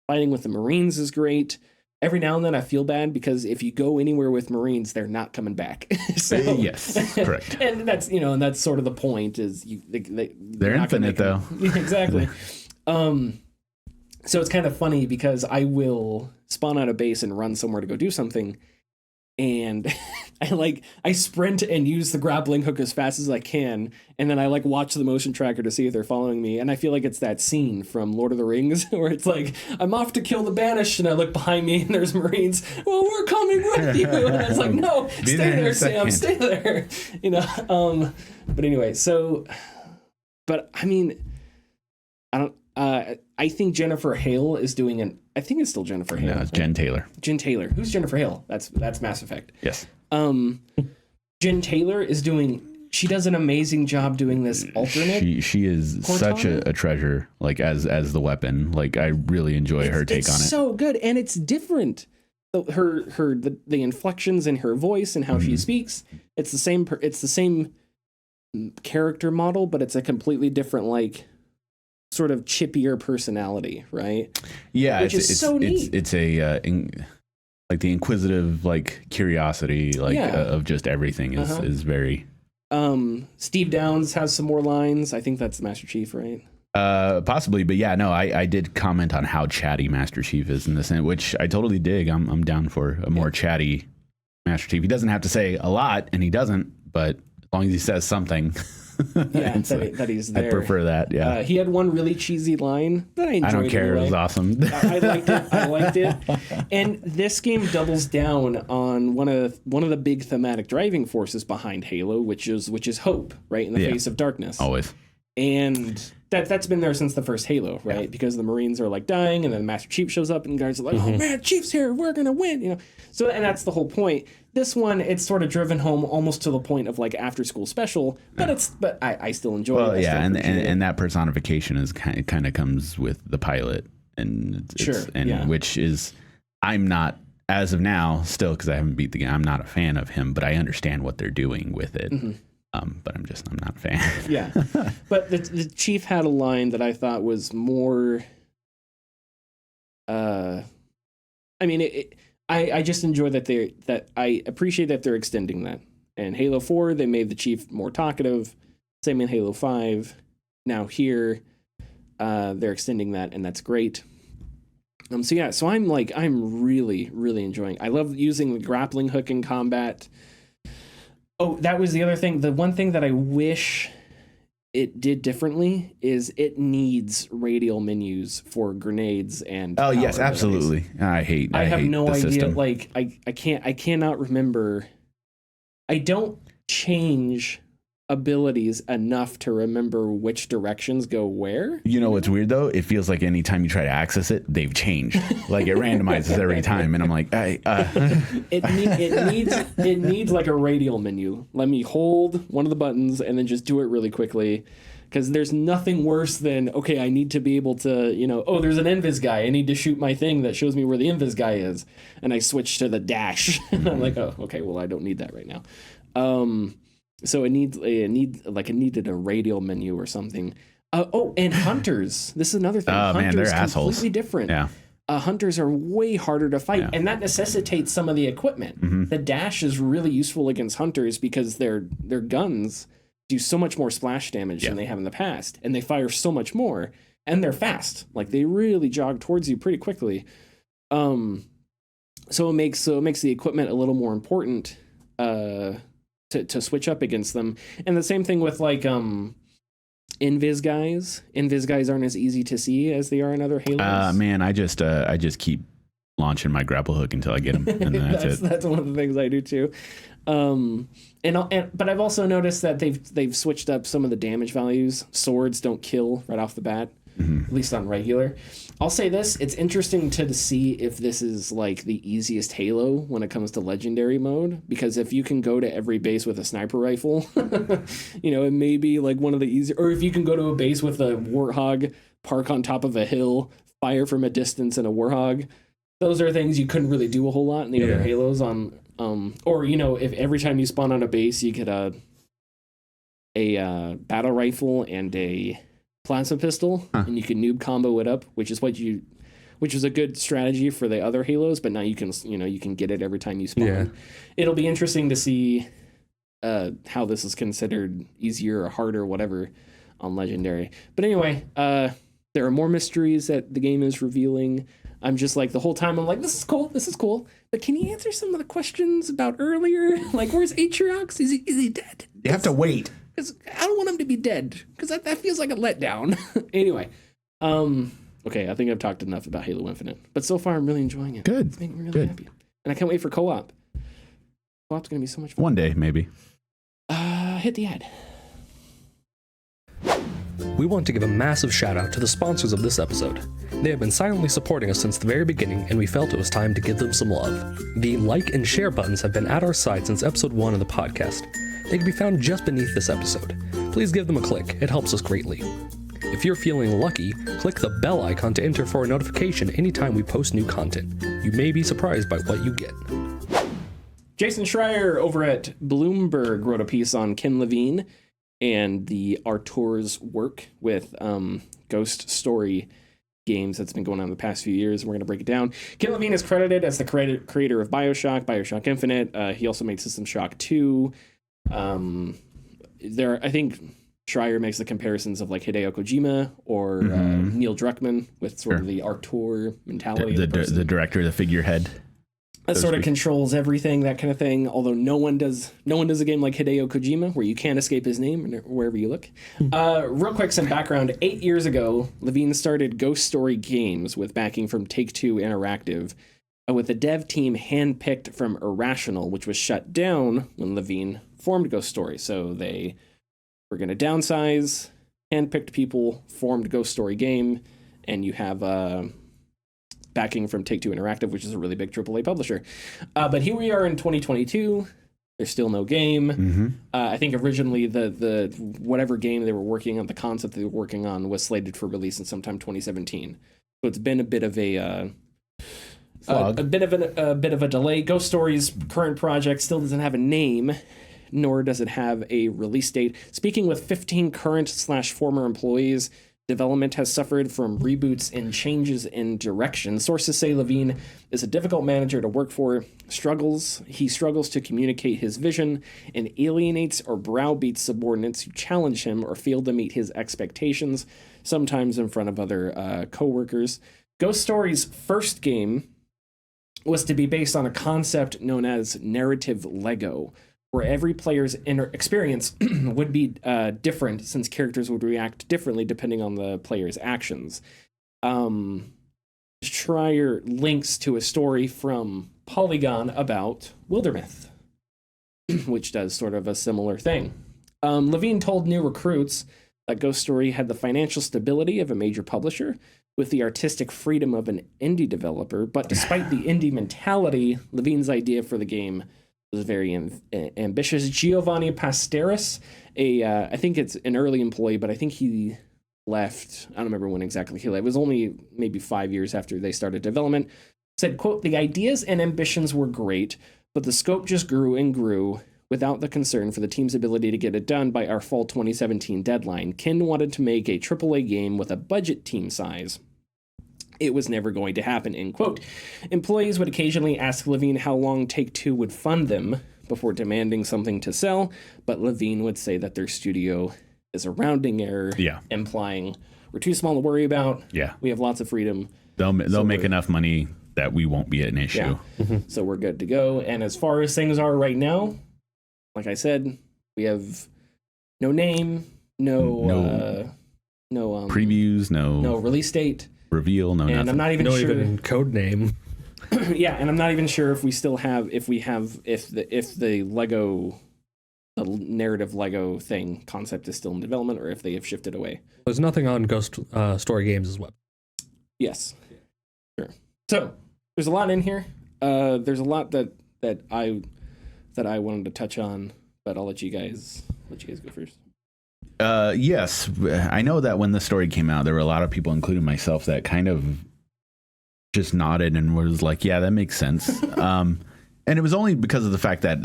Fighting with the Marines is great. Every now and then I feel bad, because if you go anywhere with Marines, they're not coming back. So, yes, correct. And that's sort of the point, is they're infinite though. Exactly. So it's kind of funny, because I will spawn out a base and run somewhere to go do something, and I sprint and use the grappling hook as fast as I can, and then I watch the motion tracker to see if they're following me, and I feel like it's that scene from Lord of the Rings where it's like, I'm off to kill the Banished, and I look behind me and there's Marines. Well, we're coming with you, and I was like, no, stay there, Sam, stay there, you know. But anyway, but I mean, I think Jennifer Hale is doing I think it's still Jennifer Hale. No, it's Jen Taylor. Jen Taylor. Who's Jennifer Hale? That's Mass Effect. Yes. Jen Taylor she does an amazing job doing this alternate. She is Cortana. Such a treasure, like as the weapon. Like I really enjoy her take on it. It's so good, and it's different. The inflections in her voice and how she speaks. It's the same character model, but it's a completely different sort of chippier personality, right? Yeah, which is so neat. It's a the inquisitive curiosity of just everything is very. Steve Downes has some more lines. I think that's the Master Chief, right? Possibly, but yeah, no, I did comment on how chatty Master Chief is in this, which I totally dig. I'm down for a more chatty Master Chief. He doesn't have to say a lot, and he doesn't, but as long as he says something. Yeah, that he's there. I prefer that. Yeah, he had one really cheesy line that I enjoyed. I don't care. Anyway. It was awesome. I liked it. And this game doubles down on one of the big thematic driving forces behind Halo, which is hope, right, in the face of darkness. Always. And that's been there since the first Halo, right? Yeah. Because the Marines are dying, and then Master Chief shows up, and guys are like, "Oh man, Chief's here! We're gonna win!" You know. So, and that's the whole point. This one, it's sort of driven home almost to the point of after school special, but I still enjoy it. Well, yeah, and that personification is kind of comes with the pilot, and which is I'm not, as of now, still, because I haven't beat the game. I'm not a fan of him, but I understand what they're doing with it. But I'm not a fan. Yeah, but the Chief had a line that I thought was more. I just enjoy that I appreciate that they're extending that. And Halo 4, they made the Chief more talkative. Same in Halo 5. Now here, they're extending that, and that's great. So I'm really, really enjoying. I love using the grappling hook in combat. Oh, that was the other thing. The one thing that I wish it did differently is it needs radial menus for grenades and. Oh yes, absolutely. Abilities. I have hate no idea. System. I cannot remember. I don't change abilities enough to remember which directions go where. You know what's weird though? It feels like anytime you try to access it, they've changed. It randomizes every time, and I'm like, it needs a radial menu. Let me hold one of the buttons and then just do it really quickly. Because there's nothing worse than, okay, I need to be able to, oh, there's an invis guy. I need to shoot my thing that shows me where the invis guy is. And I switch to the dash. And I'm like, oh, okay, well, I don't need that right now. So it needed a radial menu or something. And hunters. This is another thing. Oh, man, they're assholes. Completely different. Yeah. Hunters are way harder to fight, and that necessitates some of the equipment. The dash is really useful against hunters because their guns do so much more splash damage than they have in the past, and they fire so much more, and they're fast. Like, they really jog towards you pretty quickly. So it makes the equipment a little more important to switch up against them. And the same thing with like invis guys. Invis guys aren't as easy to see as they are in other Halos. Man, I just keep launching my grapple hook until I get them, and then that's it. That's one of the things I do too. But I've also noticed that they've switched up some of the damage values. Swords don't kill right off the bat, at least on regular. I'll say this: it's interesting to see if this is like the easiest Halo when it comes to legendary mode. Because if you can go to every base with a sniper rifle, it may be like one of the easier. Or if you can go to a base with a Warthog, park on top of a hill, fire from a distance, and a Warthog. Those are things you couldn't really do a whole lot in the other Halos on. Or if every time you spawn on a base you get a battle rifle and a plasma pistol, and you can noob combo it up, which is a good strategy for the other Halos, but now you can get it every time you spawn. Yeah. It'll be interesting to see how this is considered easier or harder, whatever, on Legendary. But anyway, there are more mysteries that the game is revealing. I'm just like, the whole time I'm like, this is cool. But can you answer some of the questions about earlier? Like, where's Atriox? Is he dead? You have to wait. Because I don't want him to be dead. Because that feels like a letdown. Anyway. Okay, I think I've talked enough about Halo Infinite. But so far, I'm really enjoying it. Good. It's making me really happy. And I can't wait for co-op. Co-op's going to be so much fun. One day, maybe. Hit the ad. We want to give a massive shout out to the sponsors of this episode. They have been silently supporting us since the very beginning, and we felt it was time to give them some love. The like and share buttons have been at our side since episode 1 of the podcast. They can be found just beneath this episode. Please give them a click, it helps us greatly. If you're feeling lucky, click the bell icon to enter for a notification anytime we post new content. You may be surprised by what you get. Jason Schreier over at Bloomberg wrote a piece on Ken Levine and the Artur's work with Ghost Story games that's been going on the past few years. We're going to break it down. Ken Levine is credited as the creator of Bioshock Infinite. He also made System Shock 2. I think Schreier makes the comparisons of like Hideo Kojima or Neil Druckmann with sort of the Artur mentality. The director, the figurehead. That sort of controls everything, that kind of thing. Although no one does a game like Hideo Kojima, where you can't escape his name wherever you look. Real quick, some background. 8 years ago, Levine started Ghost Story Games with backing from Take-Two Interactive, with the dev team handpicked from Irrational, which was shut down when Levine formed Ghost Story. So they were going to downsize, handpicked people, formed Ghost Story Game, and you have backing from Take-Two Interactive, which is a really big AAA publisher. But here we are in 2022. There's still no game. I think originally the whatever game they were working on, the concept they were working on, was slated for release in sometime 2017. So it's been a bit of a bit of a delay. Ghost Story's current project still doesn't have a name, nor does it have a release date. Speaking with 15 current/former employees, development has suffered from reboots and changes in direction. Sources say Levine is a difficult manager to work for. He struggles to communicate his vision and alienates or browbeats subordinates who challenge him or fail to meet his expectations, sometimes in front of other co-workers. Ghost Story's first game was to be based on a concept known as narrative Lego, where every player's inner experience would be different, since characters would react differently depending on the player's actions. Schreier links to a story from Polygon about Wildermyth, which does sort of a similar thing. Levine told new recruits that Ghost Story had the financial stability of a major publisher with the artistic freedom of an indie developer, but despite the indie mentality, Levine's idea for the game was very ambitious. Giovanni Pasteris, I think it's an early employee, but I think he left. I don't remember when exactly he left. It was only maybe 5 years after they started development. Said, quote, "The ideas and ambitions were great, but the scope just grew and grew without the concern for the team's ability to get it done by our fall 2017 deadline. Ken wanted to make a AAA game with a budget team size. It was never going to happen," end quote. Employees would occasionally ask Levine how long Take-Two would fund them before demanding something to sell, but Levine would say that their studio is a rounding error, implying we're too small to worry about. Yeah. We have lots of freedom. They'll make enough money that we won't be an issue. Yeah. So we're good to go. And as far as things are right now, like I said, we have no name, no previews, no release date, reveal, no nothing. And I'm not even sure. Even code name. Yeah, and I'm not even sure if the Lego, the narrative Lego thing concept is still in development or if they have shifted away. There's nothing on Ghost Story Games as well. Yes. Sure. So there's a lot in here. There's a lot that I wanted to touch on, but I'll let you guys go first. Yes, I know that when the story came out, there were a lot of people, including myself, that kind of just nodded and was like, "Yeah, that makes sense." And it was only because of the fact that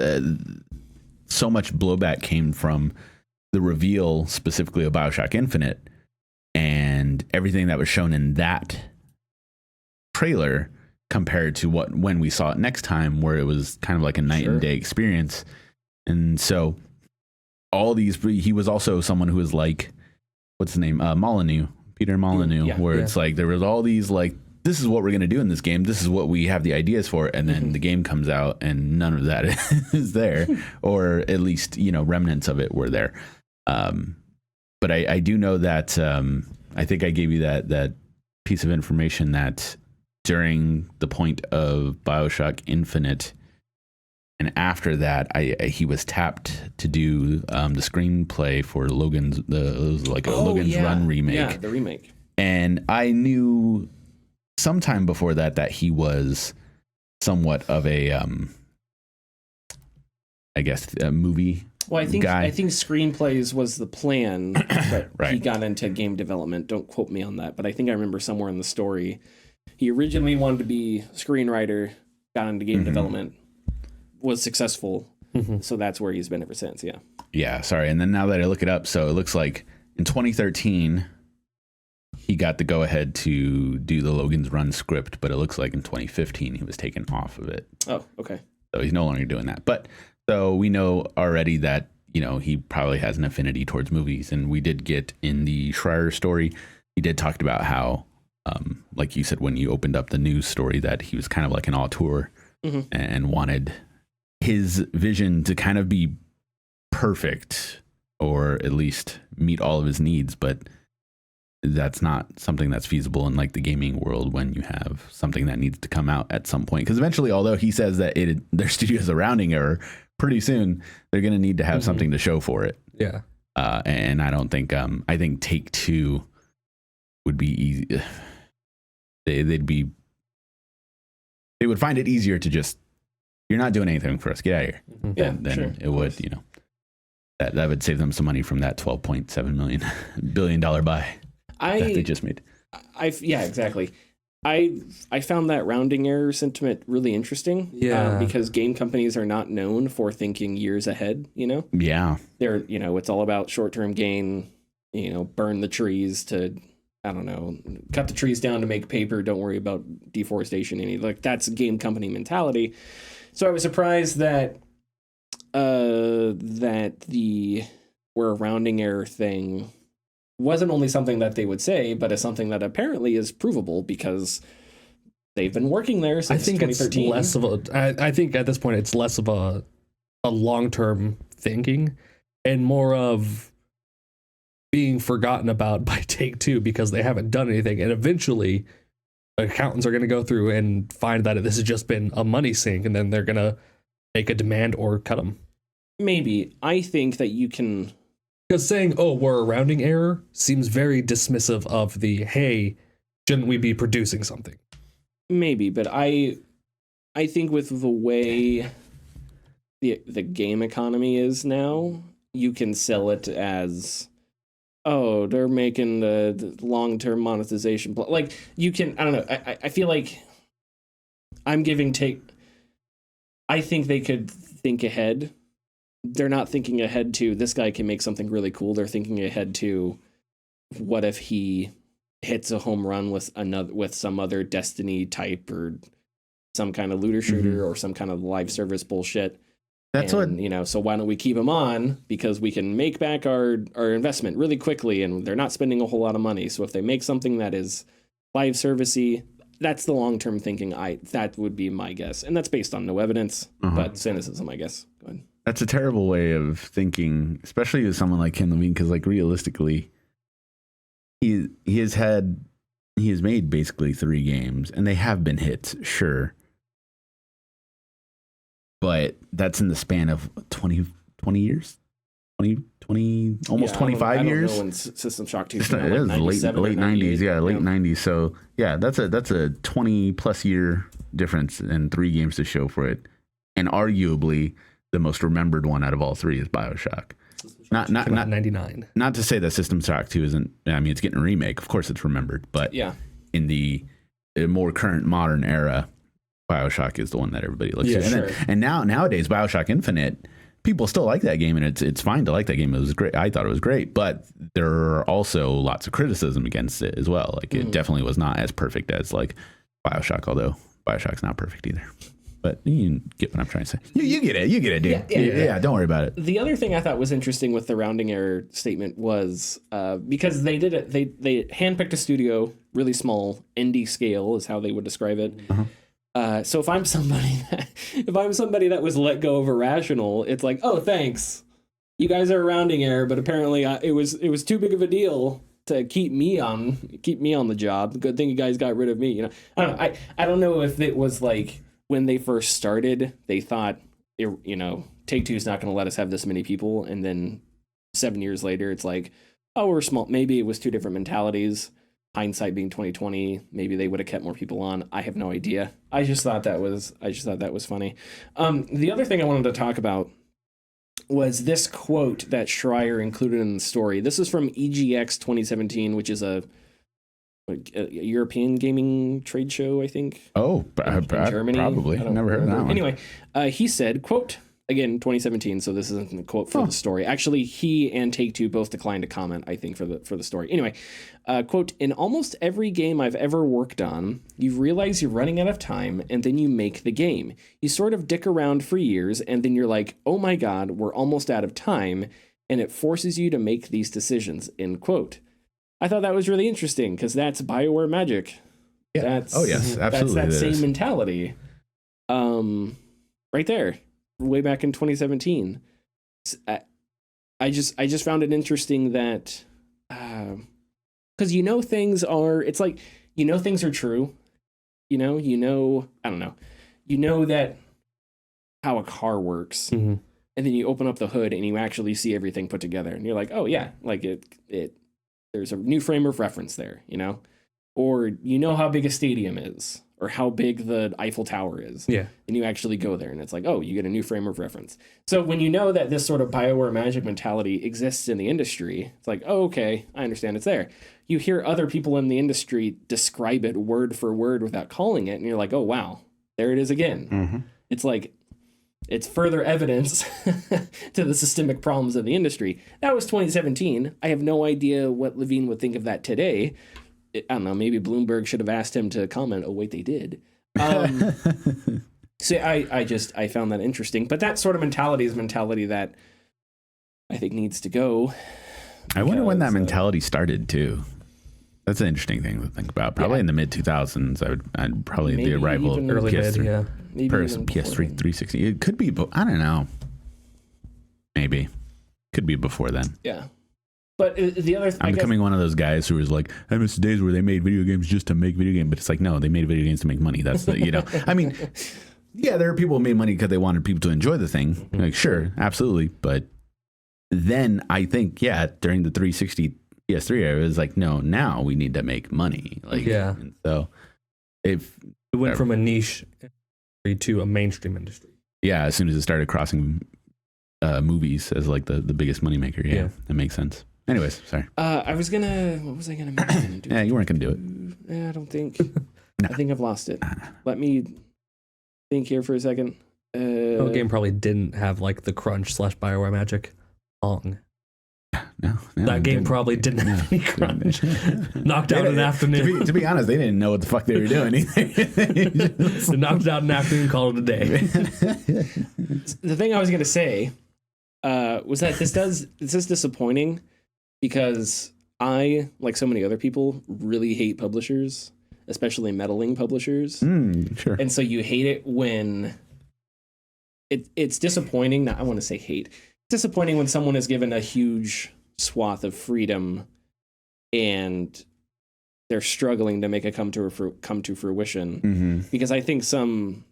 so much blowback came from the reveal, specifically of BioShock Infinite, and everything that was shown in that trailer compared to when we saw it next time, where it was kind of like a night and day experience. And so all these, he was also someone who was like, what's his name? Peter Molyneux, where it's like, there was all these like, this is what we're going to do in this game. This is what we have the ideas for. And then the game comes out and none of that is there, or at least, remnants of it were there. But I do know that, I think I gave you that piece of information that during the point of BioShock Infinite, and after that, he was tapped to do the screenplay for Logan's Run remake. Yeah, the remake. And I knew sometime before that he was somewhat of a, a movie. Well, I think screenplays was the plan, but right. He got into game development. Don't quote me on that, but I think I remember somewhere in the story, he originally wanted to be screenwriter, got into game development, was successful, so that's where he's been ever since. Yeah. Yeah. Sorry. And then now that I look it up, so it looks like in 2013 he got the go ahead to do the Logan's Run script, but it looks like in 2015 he was taken off of it. Oh, okay. So he's no longer doing that. But so we know already that, he probably has an affinity towards movies. And we did get in the Schreier story, he did talk about how, like you said, when you opened up the news story, that he was kind of like an auteur and wanted his vision to kind of be perfect, or at least meet all of his needs. But that's not something that's feasible in like the gaming world when you have something that needs to come out at some point. Because eventually, although he says that their studio is a rounding error, pretty soon they're going to need to have something to show for it. Yeah. And I don't think, I think Take-Two would be easy. They would find it easier to just, you're not doing anything for us, get out of here. Then it would, that would save them some money from that $12.7 billion buy that they just made. Yeah, exactly. I found that rounding error sentiment really interesting. Yeah. Because game companies are not known for thinking years ahead, Yeah. They're, it's all about short-term gain, burn the trees to, I don't know, cut the trees down to make paper. Don't worry about deforestation. That's game company mentality. So I was surprised that the we're a rounding error thing wasn't only something that they would say, but is something that apparently is provable because they've been working there since 2013. It's less of I think at this point it's less of a long-term thinking and more of being forgotten about by Take-Two because they haven't done anything. And eventually accountants are going to go through and find that this has just been a money sink, and then they're going to make a demand or cut them. Maybe. I think that you can... Because saying, we're a rounding error seems very dismissive of the, hey, shouldn't we be producing something? Maybe, but I think with the way the game economy is now, you can sell it as, oh, they're making the long-term monetization. Like, you can, I don't know, I feel like I'm giving take. I think they could think ahead. They're not thinking ahead to, this guy can make something really cool. They're thinking ahead to, what if he hits a home run with some other Destiny type or some kind of looter shooter or some kind of live service bullshit. That's what, you know, so why don't we keep him on, because we can make back our investment really quickly, and they're not spending a whole lot of money. So if they make something that is live servicey, that's the long-term thinking. That would be my guess. And that's based on no evidence, but cynicism, I guess. Go ahead. That's a terrible way of thinking, especially with someone like Ken Levine, because like realistically, he has made basically 3 games, and they have been hits, sure. But that's in the span of 20 years? 20, almost 25 I don't years. know when System Shock 2 It is late 90s. Yeah, late 90s. So yeah, that's a 20 plus year difference in 3 games to show for it. And arguably the most remembered one out of all 3 is BioShock. Not 99. Not to say that System Shock 2 isn't, I mean, it's getting a remake. Of course it's remembered, but in the more current modern era, BioShock is the one that everybody looks at. And nowadays BioShock Infinite, people still like that game, and it's fine to like that game. It was great. I thought it was great, but there are also lots of criticism against it as well. Like it definitely was not as perfect as like BioShock, although BioShock's not perfect either. But you get what I'm trying to say. You get it. You get it, dude. Yeah, don't worry about it. The other thing I thought was interesting with the rounding error statement was because they did it. They handpicked a studio, really small, indie scale is how they would describe it. So if I'm somebody that was let go of Irrational, it's like, oh, thanks, you guys are a rounding error, but apparently it was too big of a deal to keep me on the job. Good thing you guys got rid of me. You know, I don't know if it was like when they first started, they thought, you know, Take-Two's not going to let us have this many people, and then 7 years later, it's like, oh, we're small. Maybe it was 2 different mentalities. Hindsight being 2020, maybe they would have kept more people on. I have no idea. I just thought that was funny. The other thing I wanted to talk about was this quote that Schreier included in the story. This is from EGX 2017, which is a European gaming trade show, I think. Oh, in Germany. Probably. I've never heard of that one. Anyway, he said, quote, again, 2017, so this isn't a quote for the story. Actually, he and Take-Two both declined to comment, I think, for the story. Anyway, quote, in almost every game I've ever worked on, you realize you're running out of time, and then you make the game. You sort of dick around for years, and then you're like, oh my god, we're almost out of time, and it forces you to make these decisions, end quote. I thought that was really interesting, because that's BioWare magic. Yeah. Yes, absolutely. That's that same mentality. Right there. Way back in 2017. I just found it interesting that because things are, it's like, things are true, I don't know, that how a car works, and then you open up the hood and you actually see everything put together, and you're like, oh yeah, like it there's a new frame of reference there, or how big a stadium is, or how big the Eiffel Tower is. Yeah. And you actually go there, and it's like, oh, you get a new frame of reference. So when you know that this sort of BioWare magic mentality exists in the industry, it's like, oh, okay, I understand it's there. You hear other people in the industry describe it word for word without calling it, and you're like, oh, wow, there it is again. It's like, it's further evidence to the systemic problems of the industry. That was 2017. I have no idea what Levine would think of that today. I don't know, maybe Bloomberg should have asked him to comment. Oh, wait, they did. So I found that interesting. But that sort of mentality is mentality that I think needs to go. I wonder when that mentality started, too. That's an interesting thing to think about. Probably in the mid-2000s. I'd probably the arrival of early PS3. Mid, PS3 360. It could be, I don't know. Maybe. Could be before then. Yeah. But the other I'm becoming one of those guys who was like, I miss the days where they made video games just to make video games. But it's like, no, they made video games to make money. That's the, I mean, yeah, there are people who made money because they wanted people to enjoy the thing. Like, sure, absolutely. But then I think, during the 360 PS3 era, it was like, no, now we need to make money. Like, and so if it went from a niche to a mainstream industry. Yeah, as soon as it started crossing movies as like the biggest moneymaker. Yeah, that makes sense. Anyways, sorry. What was I gonna mention? Yeah, you weren't gonna do it. Yeah, I don't think. I think I've lost it. Let me think here for a second. The game probably didn't have like the crunch / Bioware magic. No, that game probably didn't have any crunch. Knocked out in an afternoon. To be honest, they didn't know what the fuck they were doing either. Knocked out in an afternoon, called it a day. The thing I was gonna say was that this is disappointing because I, like so many other people, really hate publishers, especially meddling publishers. Sure. And so you hate it when it's disappointing. I want to say hate. It's disappointing when someone is given a huge swath of freedom and they're struggling to make it come to fruition. Because I think some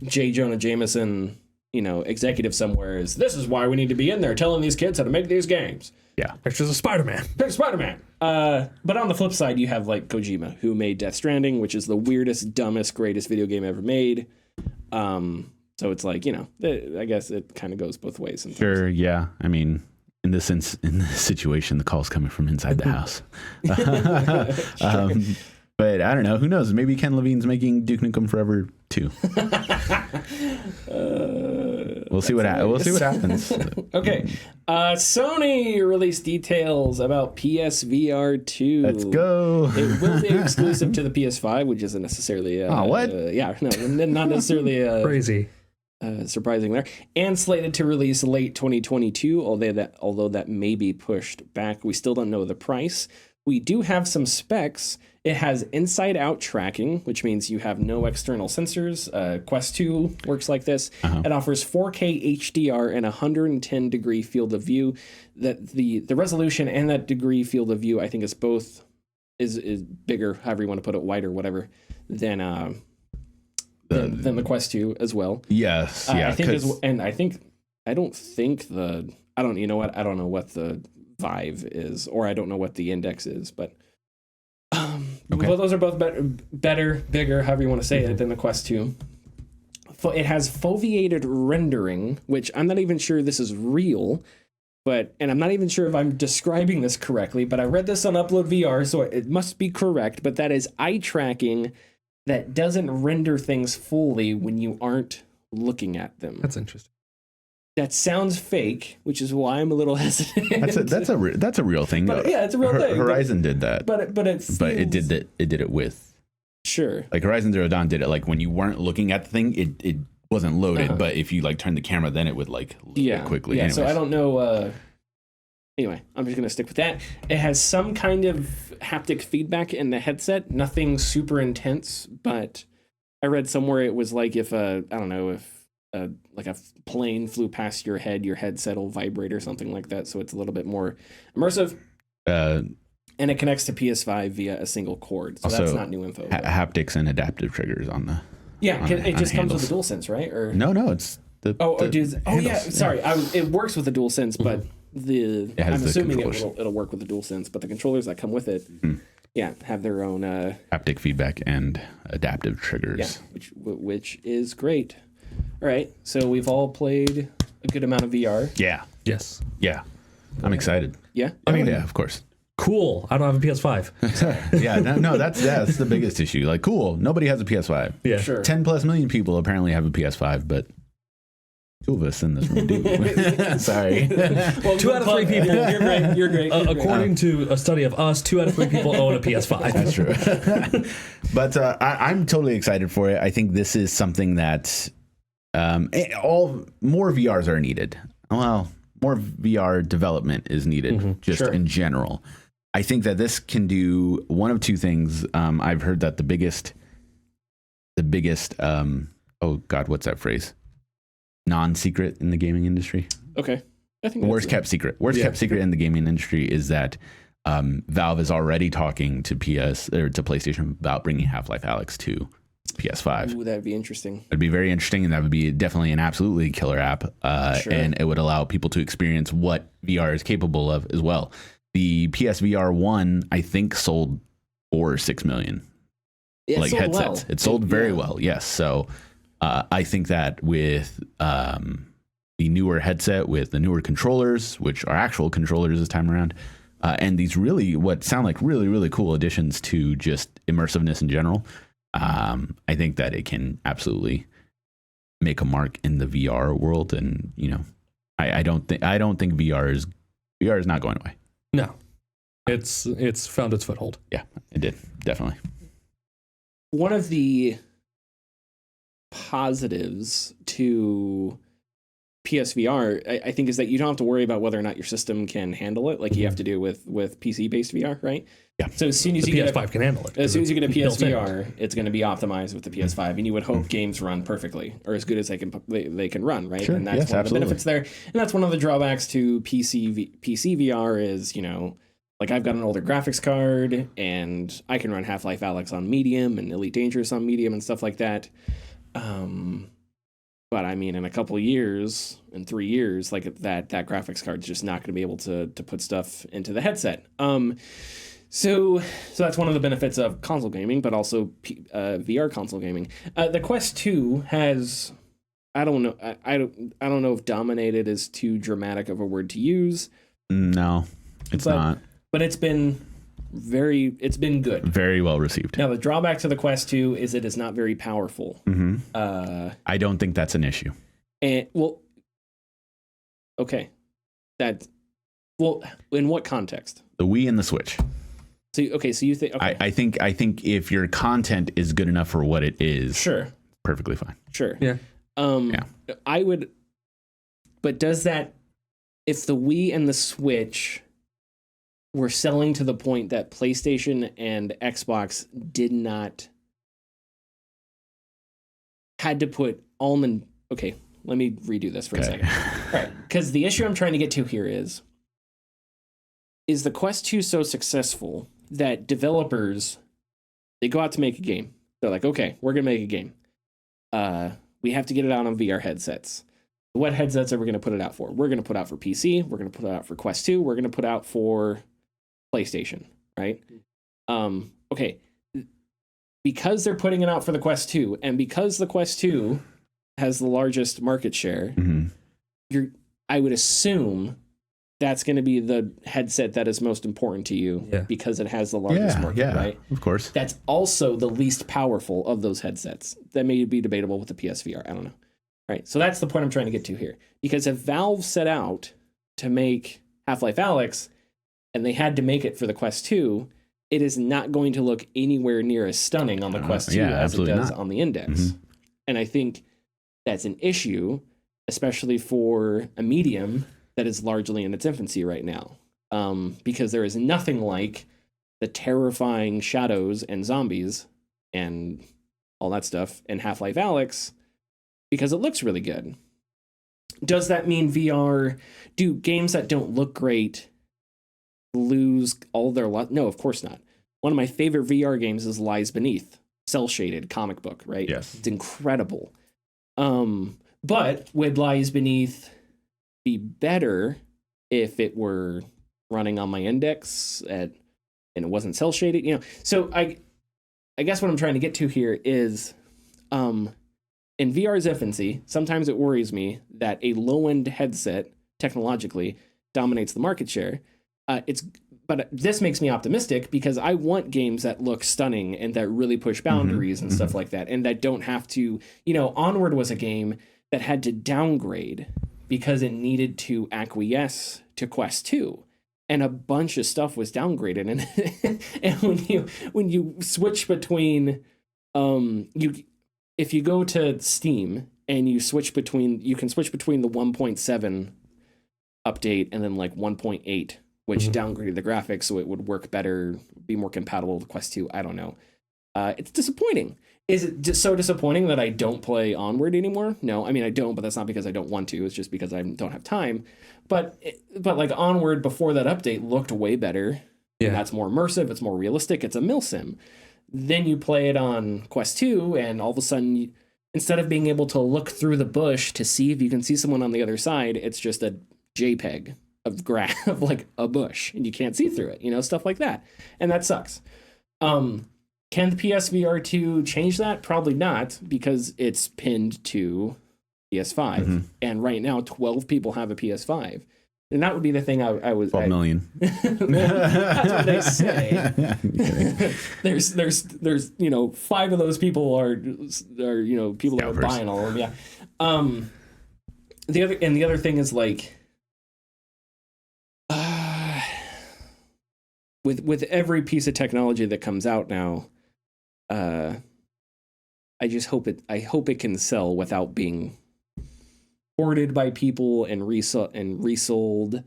J. Jonah Jameson, executive somewhere this is why we need to be in there telling these kids how to make these games. Yeah. Pictures of Spider-Man. But on the flip side, you have like Kojima, who made Death Stranding, which is the weirdest, dumbest, greatest video game ever made. So it's like, I guess it kind of goes both ways sometimes. Sure, yeah. I mean, in this situation, the call's coming from inside the house. But I don't know. Who knows? Maybe Ken Levine's making Duke Nukem Forever 2. We'll see what happens. Okay. Sony released details about PSVR 2. Let's go. It will be exclusive to the PS5, which isn't necessarily... what? Not necessarily... Crazy. Surprising there. And slated to release late 2022, although that may be pushed back. We still don't know the price. We do have some specs. It has inside-out tracking, which means you have no external sensors. Quest 2 works like this. It offers 4K HDR and 110-degree field of view. That the resolution and that degree field of view, I think, is both is bigger, however you want to put it, wider, whatever, than the Quest 2 as well. Yes, yeah. I don't know what the Vive is, or I don't know what the Index is, but well, those are both better, bigger, however you want to say it, than the Quest 2. It has foveated rendering, which I'm not even sure this is real, and I'm not even sure if I'm describing this correctly, but I read this on Upload VR, so it must be correct, but that is eye tracking that doesn't render things fully when you aren't looking at them. That's interesting. That sounds fake, which is why I'm a little hesitant. That's a real thing. But, yeah, it's a real thing. Horizon did that. But it did it with. Sure. Like Horizon Zero Dawn did it like when you weren't looking at the thing, it wasn't loaded, but if you like turn the camera, then it would like load it quickly. Yeah. Anyways. So I don't know. Anyway, I'm just gonna stick with that. It has some kind of haptic feedback in the headset. Nothing super intense, but I read somewhere it was like if like a plane flew past your headset will vibrate or something like that. So it's a little bit more immersive. And it connects to PS5 via a single cord. So that's not new info. Haptics and adaptive triggers on the. Yeah, it just comes with the DualSense, right? Or no, it's the. Sorry, it works with the DualSense, but I'm assuming it'll work with the DualSense. But the controllers that come with it, have their own haptic feedback and adaptive triggers. Yeah, which is great. All right, so we've all played a good amount of VR. Yeah. Yes. Yeah. I'm excited. Yeah. I mean, yeah, of course. Cool. I don't have a PS5. Yeah. No, that's the biggest issue. Like, cool. Nobody has a PS5. Yeah. Sure. 10+ million people apparently have a PS5, but 2 of us in this room do. Sorry. Well, 2 out of 3 people. You're great. According to a study of us, 2 out of 3 people own a PS5. That's true. But I'm totally excited for it. I think this is something that more VRs are needed. Well, more VR development is needed in general. I think that this can do one of 2 things. I've heard that the biggest what's that phrase? Non-secret in the gaming industry. Okay. I think worst kept secret in the gaming industry is that Valve is already talking to PlayStation about bringing Half-Life Alyx to PS5. Ooh, that'd be interesting. It'd be very interesting, and that would be definitely an absolutely killer app. And it would allow people to experience what VR is capable of as well. The PSVR 1, I think, sold 4 or 6 million headsets. Well. It sold very well, yes. So I think that with the newer headset, with the newer controllers, which are actual controllers this time around, and these really what sound like really, really cool additions to just immersiveness in general, I think that it can absolutely make a mark in the VR world. And I don't think VR is not going away. No, it's found its foothold. Yeah, it did, definitely. One of the positives to PSVR, I think, is that you don't have to worry about whether or not your system can handle it, like you have to do with PC-based VR, right? Yeah. So as soon as The you PS5 get can handle it. as soon as you get a built in. PSVR, it's going to be optimized with the PS5, and you would hope games run perfectly or as good as they can run, right? Sure, And that's yes, one of the absolutely. benefits there. And that's one of the drawbacks to PC VR is, like I've got an older graphics card, and I can run Half-Life Alyx on medium and Elite Dangerous on medium and stuff like that. But I mean, in a couple of years, in 3 years, like that graphics card's just not going to be able to put stuff into the headset. So that's one of the benefits of console gaming, but also VR console gaming. The Quest 2 has, I don't know if dominated is too dramatic of a word to use. No, it's not. But it's been good. Very well received. Now the drawback to the Quest 2 is it is not very powerful. Mm-hmm. I don't think that's an issue. And okay, in what context? The Wii and the Switch. So you think? Okay. I think if your content is good enough for what it is, Sure. perfectly fine. Sure. Yeah. I would. But does that, if the Wii and the Switch were selling to the point that PlayStation and Xbox had to put almond? Okay, let me redo this for a second. All right, because the issue I'm trying to get to here is the Quest 2 so successful that developers, they go out to make a game. They're like, okay, we're gonna make a game. We have to get it out on VR headsets. What headsets are we going to put it out for? We're going to put out for PC. We're going to put it out for Quest 2. We're going to put out for PlayStation, right? Okay. Because they're putting it out for the Quest 2, and because the Quest 2 has the largest market share, I would assume that's going to be the headset that is most important to you because it has the largest market, right? Of course. That's also the least powerful of those headsets. That may be debatable with the PSVR. I don't know. Right. So that's the point I'm trying to get to here. Because if Valve set out to make Half-Life Alyx and they had to make it for the Quest 2, it is not going to look anywhere near as stunning on the Quest 2 as it does on the Index. And I think that's an issue, especially for a medium that is largely in its infancy right now. Because there is nothing like the terrifying shadows and zombies and all that stuff in Half-Life Alyx, because it looks really good. Does that mean VR? Do games that don't look great lose all their no, of course not. One of my favorite VR games is Lies Beneath, cel-shaded comic book, right? Yes. It's incredible. But would Lies Beneath be better if it were running on my Index and it wasn't cel-shaded? So I guess what I'm trying to get to here is in VR's infancy, sometimes it worries me that a low-end headset technologically dominates the market share. But this makes me optimistic because I want games that look stunning and that really push boundaries and stuff like that, and that don't have to. Onward was a game that had to downgrade because it needed to acquiesce to Quest 2, and a bunch of stuff was downgraded. And when you switch between if you go to Steam and you can switch between the 1.7 update and then like 1.8, which downgraded the graphics so it would work better, be more compatible with Quest 2. I don't know. It's disappointing. Is it just so disappointing that I don't play Onward anymore? No, I mean I don't, but that's not because I don't want to. It's just because I don't have time. But like Onward before that update looked way better. Yeah, and that's more immersive. It's more realistic. It's a milsim. Then you play it on Quest 2, and all of a sudden, instead of being able to look through the bush to see if you can see someone on the other side, it's just a JPEG of like a bush, and you can't see through it. Stuff like that, and that sucks. Can the PSVR 2 change that? Probably not, because it's pinned to PS5. And right now, 12 people have a PS5. And that would be the thing I was... 12 million. That's what they say. there's 5 of those people are people that are buying all of them. Yeah. The other thing is like, with every piece of technology that comes out now, I just hope it can sell without being hoarded by people and resold.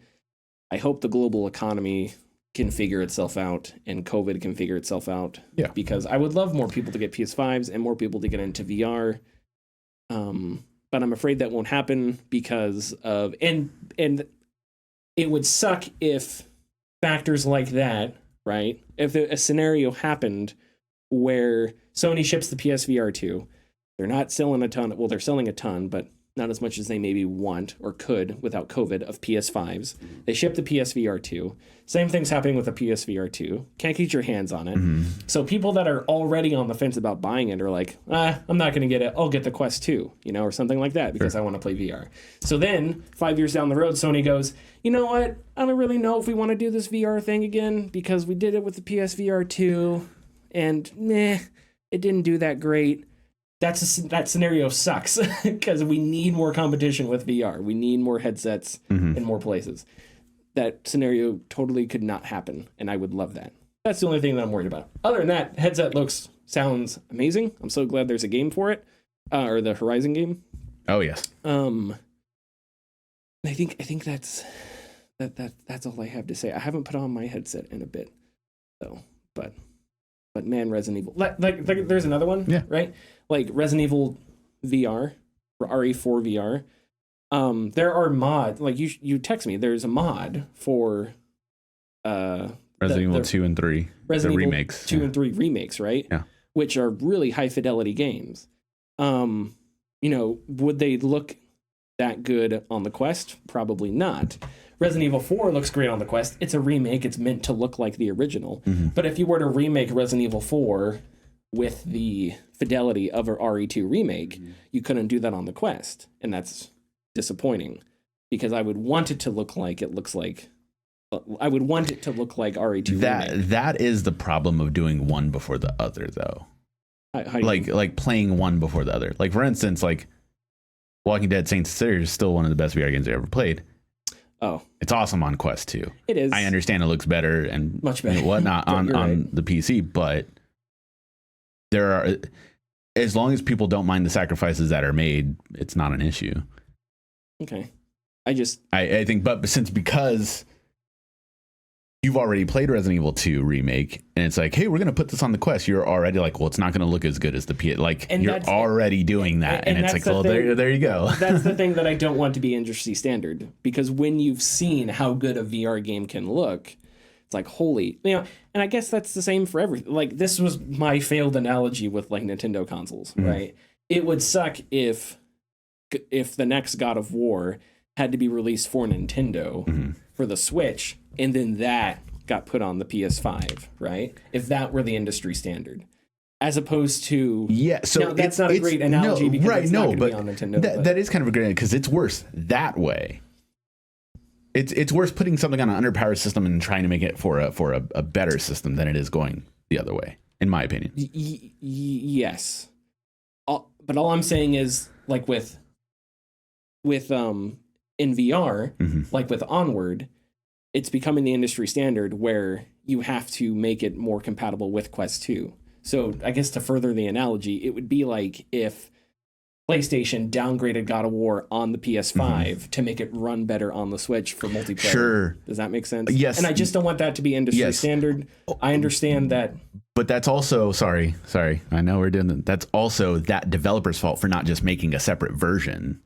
I hope the global economy can figure itself out and COVID can figure itself out. Yeah. Because I would love more people to get PS5s and more people to get into VR. But I'm afraid that won't happen because of and it would suck if factors like that, right? If a scenario happened where Sony ships the PSVR 2, they're not selling a ton. Well, they're selling a ton, but not as much as they maybe want or could without COVID of PS5s. They ship the PSVR 2. Same thing's happening with the PSVR 2. Can't get your hands on it. So people that are already on the fence about buying it are like, I'm not going to get it. I'll get the Quest 2, or something like that because I want to play VR. So then 5 years down the road, Sony goes, you know what? I don't really know if we want to do this VR thing again because we did it with the PSVR 2 and it didn't do that great. That scenario sucks because we need more competition with VR. We need more headsets in more places. That scenario totally could not happen, and I would love that. That's the only thing that I'm worried about. Other than that, headset sounds amazing. I'm so glad there's a game for it, or the Horizon game. Oh yes. I think that's all I have to say. I haven't put on my headset in a bit, though. But man, Resident Evil. Like there's another one, right? Like Resident Evil VR, or RE4 VR. There are mods. Like you text me. There's a mod for Resident Evil 2 and 3. Resident Evil remakes. 2 and 3 remakes, right? Yeah. Which are really high fidelity games. Would they look that good on the Quest? Probably not. Resident Evil 4 looks great on the Quest. It's a remake. It's meant to look like the original. But if you were to remake Resident Evil 4 with the fidelity of a RE2 remake, you couldn't do that on the Quest. And that's disappointing because I would want it to look like it looks like. I would want it to look like RE2 remake. That is the problem of doing one before the other, though. Like playing one before the other. Like, for instance, like Walking Dead Saints Series is still one of the best VR games I ever played. Oh, it's awesome on Quest 2. It is. I understand it looks better and much better whatnot on the PC, but there are, as long as people don't mind the sacrifices that are made, it's not an issue. Okay. I think, but because you've already played Resident Evil 2 remake and it's like, hey, we're going to put this on the Quest. You're already like, well, it's not going to look as good as the PS. Like, and you're already doing that. And it's like, well, there you go. That's the thing that I don't want to be industry standard, because when you've seen how good a VR game can look, it's like, holy, and I guess that's the same for everything. Like, this was my failed analogy with like Nintendo consoles, right? It would suck if the next God of War had to be released for Nintendo for the Switch, and then that got put on the PS5, right? If that were the industry standard, as opposed to so that's not a great analogy because it's not going to be on Nintendo. That is kind of a great, because it's worse that way. It's worse putting something on an underpowered system and trying to make it for a better system than it is going the other way, in my opinion. Yes, but all I'm saying is, like with in VR, like with Onward, it's becoming the industry standard where you have to make it more compatible with Quest 2. So I guess to further the analogy, it would be like if PlayStation downgraded God of War on the PS5 to make it run better on the Switch for multiplayer. Sure. Does that make sense? Yes. And I just don't want that to be industry standard. I understand that. But that's also, sorry. I know we're doing that. That's also that developer's fault for not just making a separate version.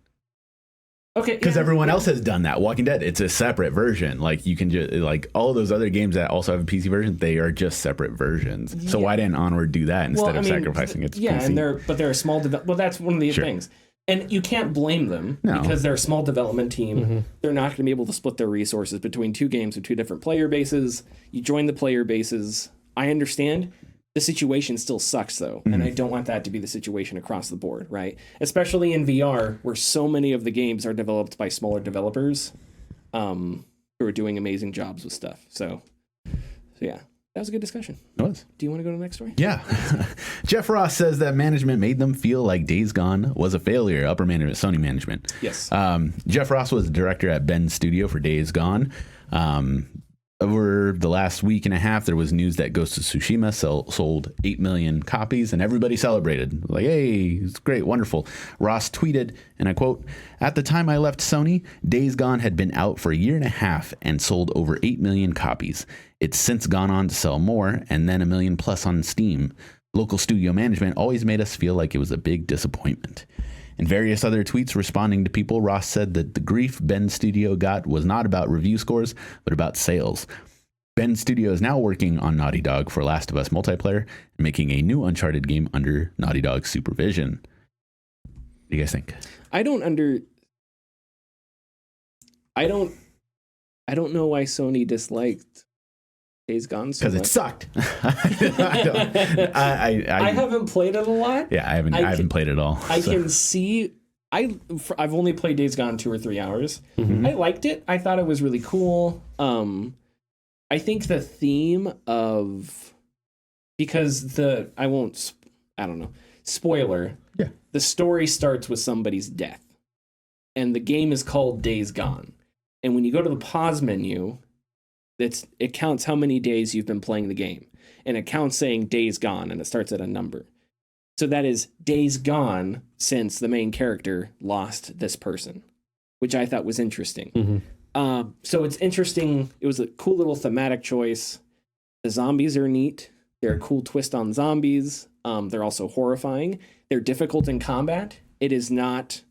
Okay, because everyone else has done that. Walking Dead, it's a separate version. Like, you can just, like, all those other games that also have a PC version, they are just separate versions. So why didn't Onward do that instead of sacrificing its PC? And they're a small well, that's one of the things. And you can't blame them because they're a small development team. They're not going to be able to split their resources between two games with two different player bases. You join the player bases. I understand. The situation still sucks though, and I don't want that to be the situation across the board, right? Especially in VR, where so many of the games are developed by smaller developers, who are doing amazing jobs with stuff. So yeah, that was a good discussion. It was. Do you want to go to the next story? Yeah. Jeff Ross says that management made them feel like Days Gone was a failure. Upper management, Sony management. Yes. Jeff Ross was the director at Bend Studio for Days Gone. Over the last week and a half, there was news that Ghost of Tsushima sold 8 million copies, and everybody celebrated. Like, hey, it's great, wonderful. Ross tweeted, and I quote, "At the time I left Sony, Days Gone had been out for a year and a half and sold over 8 million copies. It's since gone on to sell more, and then 1 million plus on Steam. Local studio management always made us feel like it was a big disappointment." In various other tweets responding to people, Ross said that the grief Bend Studio got was not about review scores, but about sales. Bend Studio is now working on Naughty Dog for Last of Us multiplayer and making a new Uncharted game under Naughty Dog's supervision. What do you guys think? I don't know why Sony disliked Days Gone so Because much. it sucked. I haven't played it a lot. Yeah, I haven't played it at all. I can see. I've only played Days Gone 2 or 3 hours. Mm-hmm. I liked it. I thought it was really cool. I think the theme of spoiler. Yeah. The story starts with somebody's death, and the game is called Days Gone. And when you go to the pause menu, it counts how many days you've been playing the game, and it counts saying Days Gone, and it starts at a number. So that is days gone since the main character lost this person, which I thought was interesting. Mm-hmm. So it's interesting. It was a cool little thematic choice. The zombies are neat. They're a cool twist on zombies. They're also horrifying. They're difficult in combat. It is not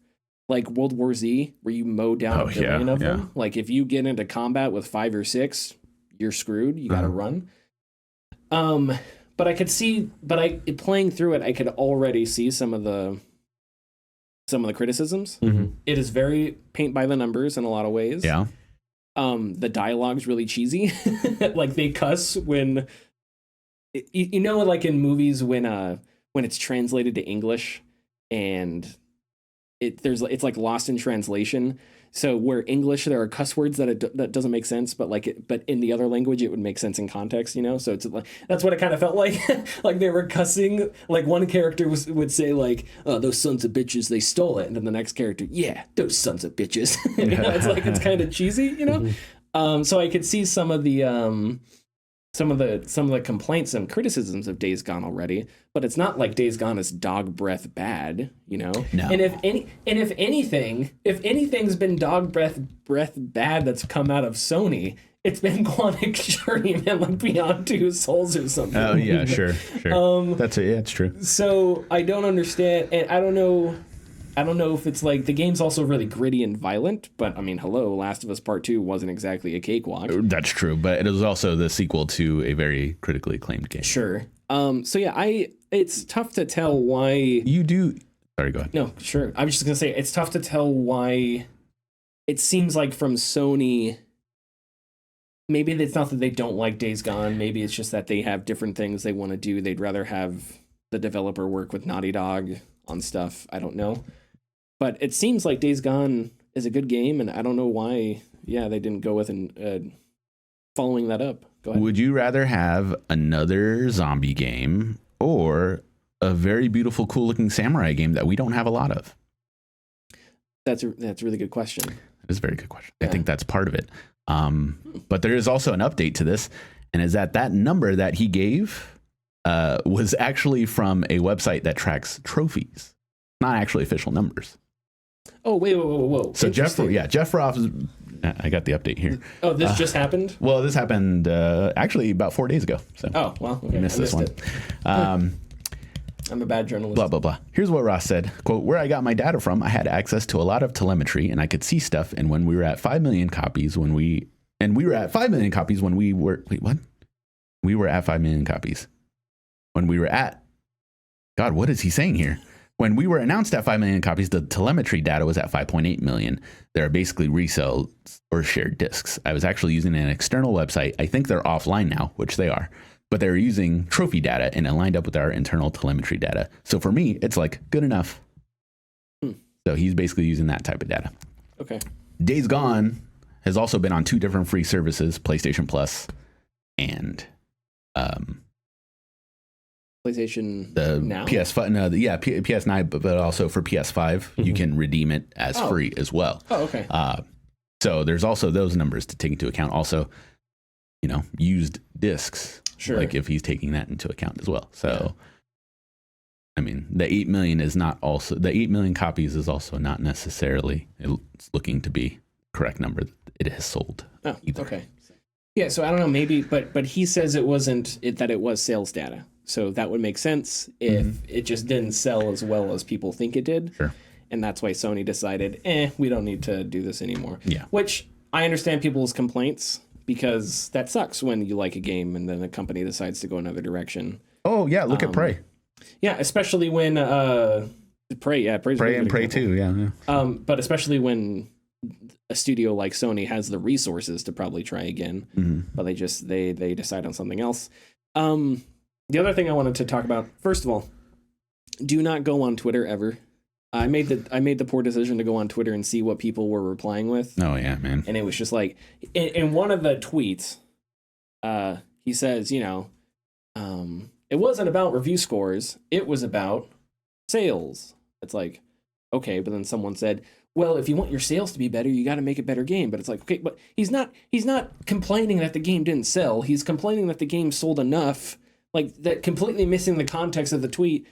like World War Z where you mow down a billion of them. Like if you get into combat with 5 or 6, you're screwed. You got to run. But I could see, playing through it, I could already see some of the criticisms. Mm-hmm. It is very paint by the numbers in a lot of ways. Yeah. The dialogue's really cheesy. Like they cuss when, like in movies when it's translated to English and it's like lost in translation. So where English, there are cuss words that doesn't make sense, but in the other language it would make sense in context, So it's like that's what it kind of felt like. Like they were cussing. Like one character would say like, "Oh, those sons of bitches, they stole it," and then the next character, "Yeah, those sons of bitches." It's like it's kind of cheesy, Mm-hmm. So I could see some of the complaints and criticisms of Days Gone already, but it's not like Days Gone is dog breath bad, No. And if anything's been dog breath bad that's come out of Sony, it's been Quantum Extreme and like Beyond Two Souls or something. Oh yeah, sure. That's it. Yeah, it's true. So I don't understand, and I don't know if it's like the game's also really gritty and violent, but I mean, hello, Last of Us Part 2 wasn't exactly a cakewalk. That's true, but it was also the sequel to a very critically acclaimed game. Sure. So yeah, it's tough to tell why you do. Sorry, go ahead. No, sure. I was just gonna say it's tough to tell why it seems like from Sony. Maybe it's not that they don't like Days Gone. Maybe it's just that they have different things they want to do. They'd rather have the developer work with Naughty Dog on stuff. I don't know. But it seems like Days Gone is a good game, and I don't know why, they didn't go with following that up. Go ahead. Would you rather have another zombie game or a very beautiful, cool-looking samurai game that we don't have a lot of? That's a really good question. That is a very good question. Yeah. I think that's part of it. But there is also an update to this, and is that number that he gave was actually from a website that tracks trophies, not actually official numbers. Oh, whoa. So Jeff Ross, I got the update here. Oh, this just happened? Well, this happened actually about 4 days ago. So oh, well, okay. you missed this one. It. I'm a bad journalist. Blah, blah, blah. Here's what Ross said. Quote, "Where I got my data from, I had access to a lot of telemetry and I could see stuff. And when we were at 5 million copies we were at 5 million copies when we were, wait, what? We were at 5 million copies. When we were at, God, what is he saying here? When we were announced at 5 million copies, the telemetry data was at 5.8 million. There are basically resales or shared disks. I was actually using an external website. I think they're offline now, which they are. but they're using trophy data and it lined up with our internal telemetry data. So for me, it's like good enough. So he's basically using that type of data. Okay. Days Gone has also been on 2 different free services, PlayStation Plus and PlayStation the Now? PS5. No, PS9, but also for PS5, you can redeem it as free as well. Oh, okay. So there's also those numbers to take into account. Also, used discs. Sure. Like if he's taking that into account as well. So, I mean, the 8 million is not also the 8 million copies is also not necessarily it's looking to be the correct number that it has sold. Oh, either. okay. Yeah, so I don't know, maybe, but he says it wasn't that it was sales data. So that would make sense if it just didn't sell as well as people think it did. Sure. And that's why Sony decided, we don't need to do this anymore. Yeah. Which I understand people's complaints because that sucks when you like a game and then a company decides to go another direction. Oh yeah, look at Prey. Yeah, especially when Prey and Prey 2, yeah. But especially when a studio like Sony has the resources to probably try again, but they decide on something else. The other thing I wanted to talk about, first of all, do not go on Twitter ever. I made the poor decision to go on Twitter and see what people were replying with. Oh yeah, man. And it was just like in one of the tweets, he says, it wasn't about review scores, it was about sales. It's like, okay, but then someone said, well, if you want your sales to be better, you got to make a better game. But it's like, okay, but he's not complaining that the game didn't sell. He's complaining that the game sold enough, like that, completely missing the context of the tweet.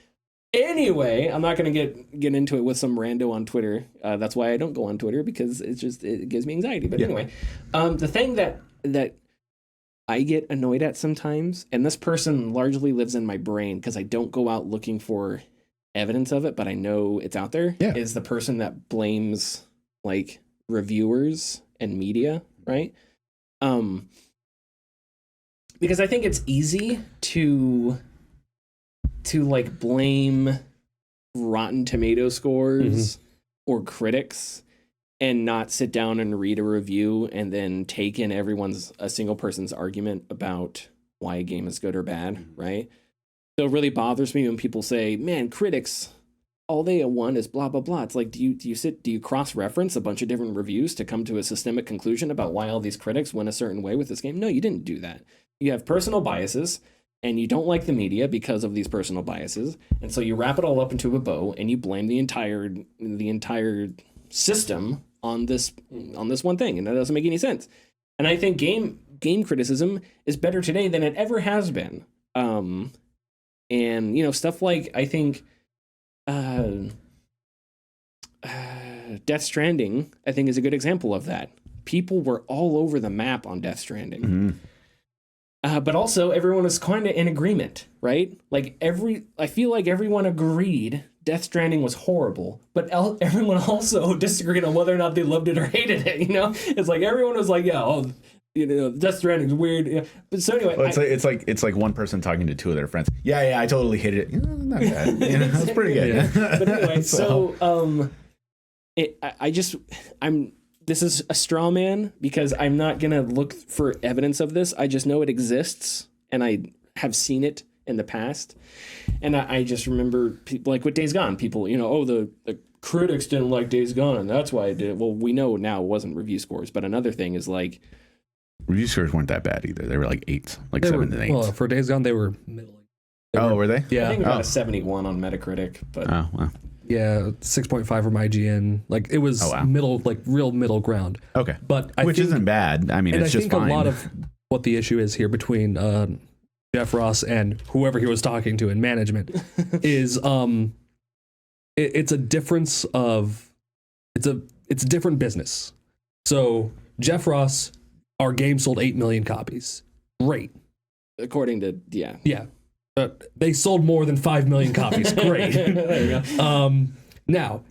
Anyway, I'm not going to get into it with some rando on Twitter. That's why I don't go on Twitter, because it gives me anxiety. But anyway, the thing that I get annoyed at sometimes, and this person largely lives in my brain because I don't go out looking for evidence of it, but I know it's out there, is the person that blames like reviewers and media, right? Because I think it's easy to like blame Rotten Tomato scores or critics and not sit down and read a review and then take in a single person's argument about why a game is good or bad, right? So it really bothers me when people say, man, critics, all they want is blah, blah, blah. It's like, do you cross-reference a bunch of different reviews to come to a systemic conclusion about why all these critics went a certain way with this game? No, you didn't do that. You have personal biases, and you don't like the media because of these personal biases, and so you wrap it all up into a bow, and you blame the entire system on this one thing, and that doesn't make any sense. And I think game criticism is better today than it ever has been. And stuff like, I think Death Stranding, I think, is a good example of that. People were all over the map on Death Stranding. But also everyone was kind of in agreement, right? Like I feel like everyone agreed Death Stranding was horrible, but everyone also disagreed on whether or not they loved it or hated it. It's like everyone was like, Death Stranding's weird. Yeah. But so anyway, well, it's like one person talking to two of their friends. Yeah, I totally hated it. Not bad. It's pretty good. Yeah. But anyway, this is a straw man because I'm not gonna look for evidence of this. I just know it exists, and I have seen it in the past. And I just remember people, like with Days Gone, people, the critics didn't like Days Gone, and that's why I did it. Well, we know now it wasn't review scores, but another thing is like, review scores weren't that bad either. They were like 8s, like 7 and 8. Well, for Days Gone, they were middling. Were they? Yeah. I think about a 71 on Metacritic, but oh wow. Yeah, 6.5 from IGN. Like it was middle, like real middle ground. Okay, but which isn't bad. I mean, it's just fine. I think a lot of what the issue is here between Jeff Ross and whoever he was talking to in management is it's a difference of it's a different business. So Jeff Ross, our game sold 8 million copies. Great. According to yeah. They sold more than 5 million copies. Great. There you go. Now,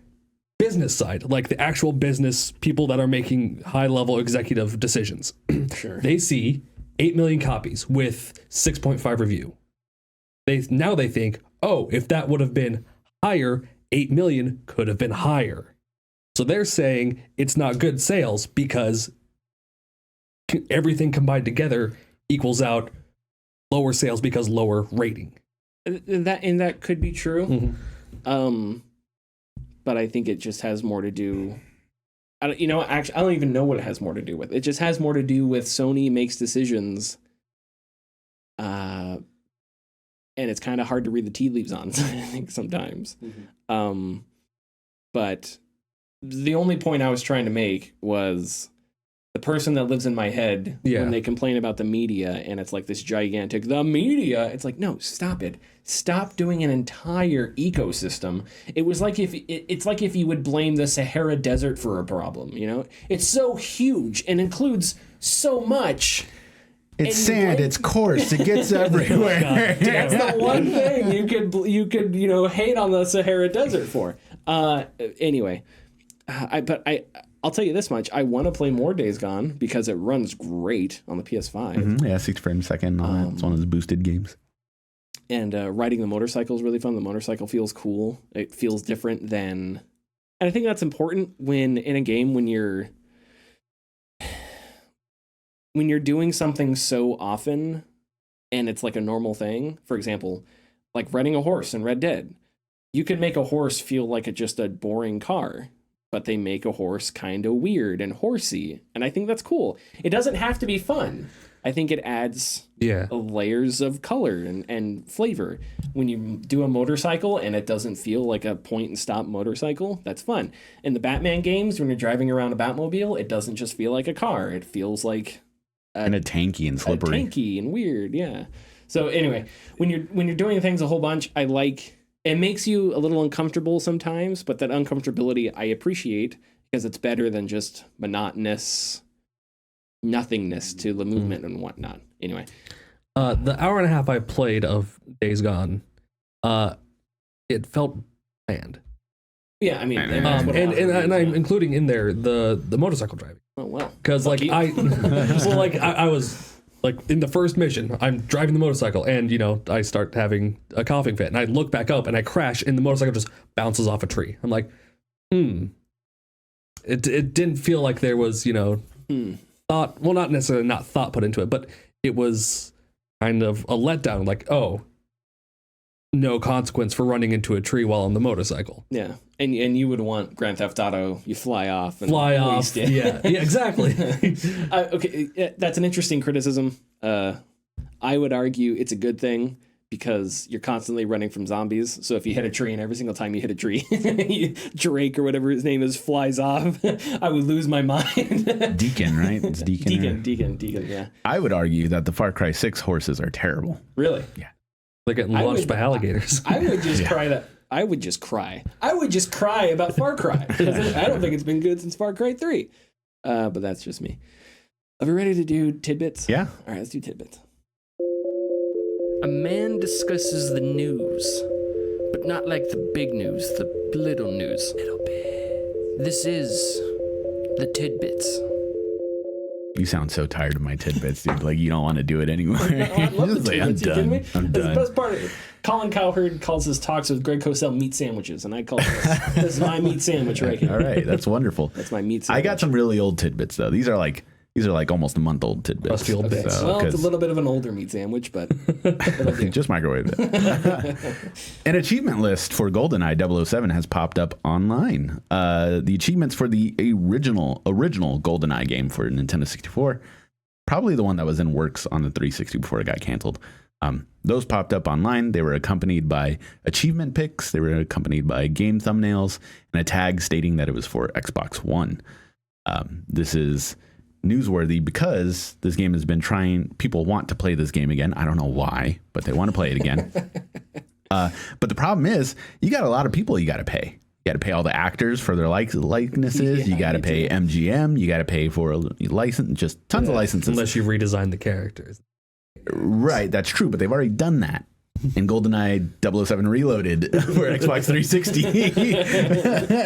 business side, like the actual business people that are making high level executive decisions. Sure. They see 8 million copies with 6.5 review. They think, oh, if that would have been higher, 8 million could have been higher. So they're saying it's not good sales because everything combined together equals out lower sales because lower rating. That could be true. Mhm. But I think it just has more to do. I don't even know what it has more to do with. It just has more to do with Sony makes decisions, and it's kind of hard to read the tea leaves on. I think sometimes. But the only point I was trying to make was the person that lives in my head when they complain about the media and it's like this gigantic, the media. It's like, no, stop it. Stop doing an entire ecosystem. It's like if you would blame the Sahara Desert for a problem, you know? It's so huge and includes so much. It's sand, it's coarse, it gets everywhere. That's the one thing you could hate on the Sahara Desert for. Anyway, I'll tell you this much. I want to play more Days Gone because it runs great on the PS5. Yeah, 60 frames a second. All that. It's one of those boosted games. And riding the motorcycle is really fun. The motorcycle feels cool. It feels different than... And I think that's important when in a game when you're doing something so often and it's like a normal thing. For example, like riding a horse in Red Dead. You could make a horse feel like just a boring car, but they make a horse kind of weird and horsey. And I think that's cool. It doesn't have to be fun. I think it adds layers of color and flavor. When you do a motorcycle and it doesn't feel like a point and stop motorcycle, that's fun. In the Batman games, when you're driving around a Batmobile, it doesn't just feel like a car. It feels like a tanky and slippery. Tanky and weird, yeah. So anyway, when you're doing things a whole bunch, I like... It makes you a little uncomfortable sometimes, but that uncomfortability I appreciate because it's better than just monotonous nothingness to the movement and whatnot. Anyway. The hour and a half I played of Days Gone, it felt bland. Yeah, I mean... and I'm including in there the motorcycle driving. Oh, well. Because, like, I was... Like, in the first mission, I'm driving the motorcycle, and, I start having a coughing fit, and I look back up, and I crash, and the motorcycle just bounces off a tree. I'm like, It didn't feel like there was, thought, well, not necessarily not thought put into it, but it was kind of a letdown, like, oh, no consequence for running into a tree while on the motorcycle. Yeah, and you would want Grand Theft Auto, you fly off. Yeah, exactly. Okay, that's an interesting criticism. I would argue it's a good thing because you're constantly running from zombies. So if you hit a tree and every single time you hit a tree, Drake or whatever his name is flies off, I would lose my mind. Deacon, right? It's Deacon. Deacon, yeah. I would argue that the Far Cry 6 horses are terrible. Really? Yeah. They're getting launched by alligators. I would just cry that. I would just cry. I would just cry about Far Cry. I don't think it's been good since Far Cry 3. But that's just me. Are we ready to do tidbits? Yeah. All right, let's do tidbits. A man discusses the news, but not like the big news, the little news. Little bit. This is the tidbits. You sound so tired of my tidbits, dude. Like you don't want to do it anymore. I love the tidbits. I'm done. I'm That's done. the best part of it. Colin Cowherd calls his talks with Greg Cosell meat sandwiches, and I call this is my meat sandwich right here. All right, that's wonderful. That's my meat sandwich. I got some really old tidbits though. These are like almost a month old tidbits. Rusty old bits. Well, it's a little bit of an older meat sandwich, but just microwave it. An achievement list for GoldenEye 007 has popped up online. The achievements for the original GoldenEye game for Nintendo 64, probably the one that was in works on the 360 before it got canceled. Those popped up online. They were accompanied by achievement pics. They were accompanied by game thumbnails and a tag stating that it was for Xbox One. This is newsworthy because this game has been people want to play this game again. I don't know why, but they want to play it again. But the problem is you got a lot of people you got to pay. You got to pay all the actors for their likenesses. Yeah, you got to pay MGM. You got to pay for a license, just tons of licenses. Unless you redesign the characters. Right, that's true, but they've already done that. In GoldenEye 007 Reloaded for Xbox 360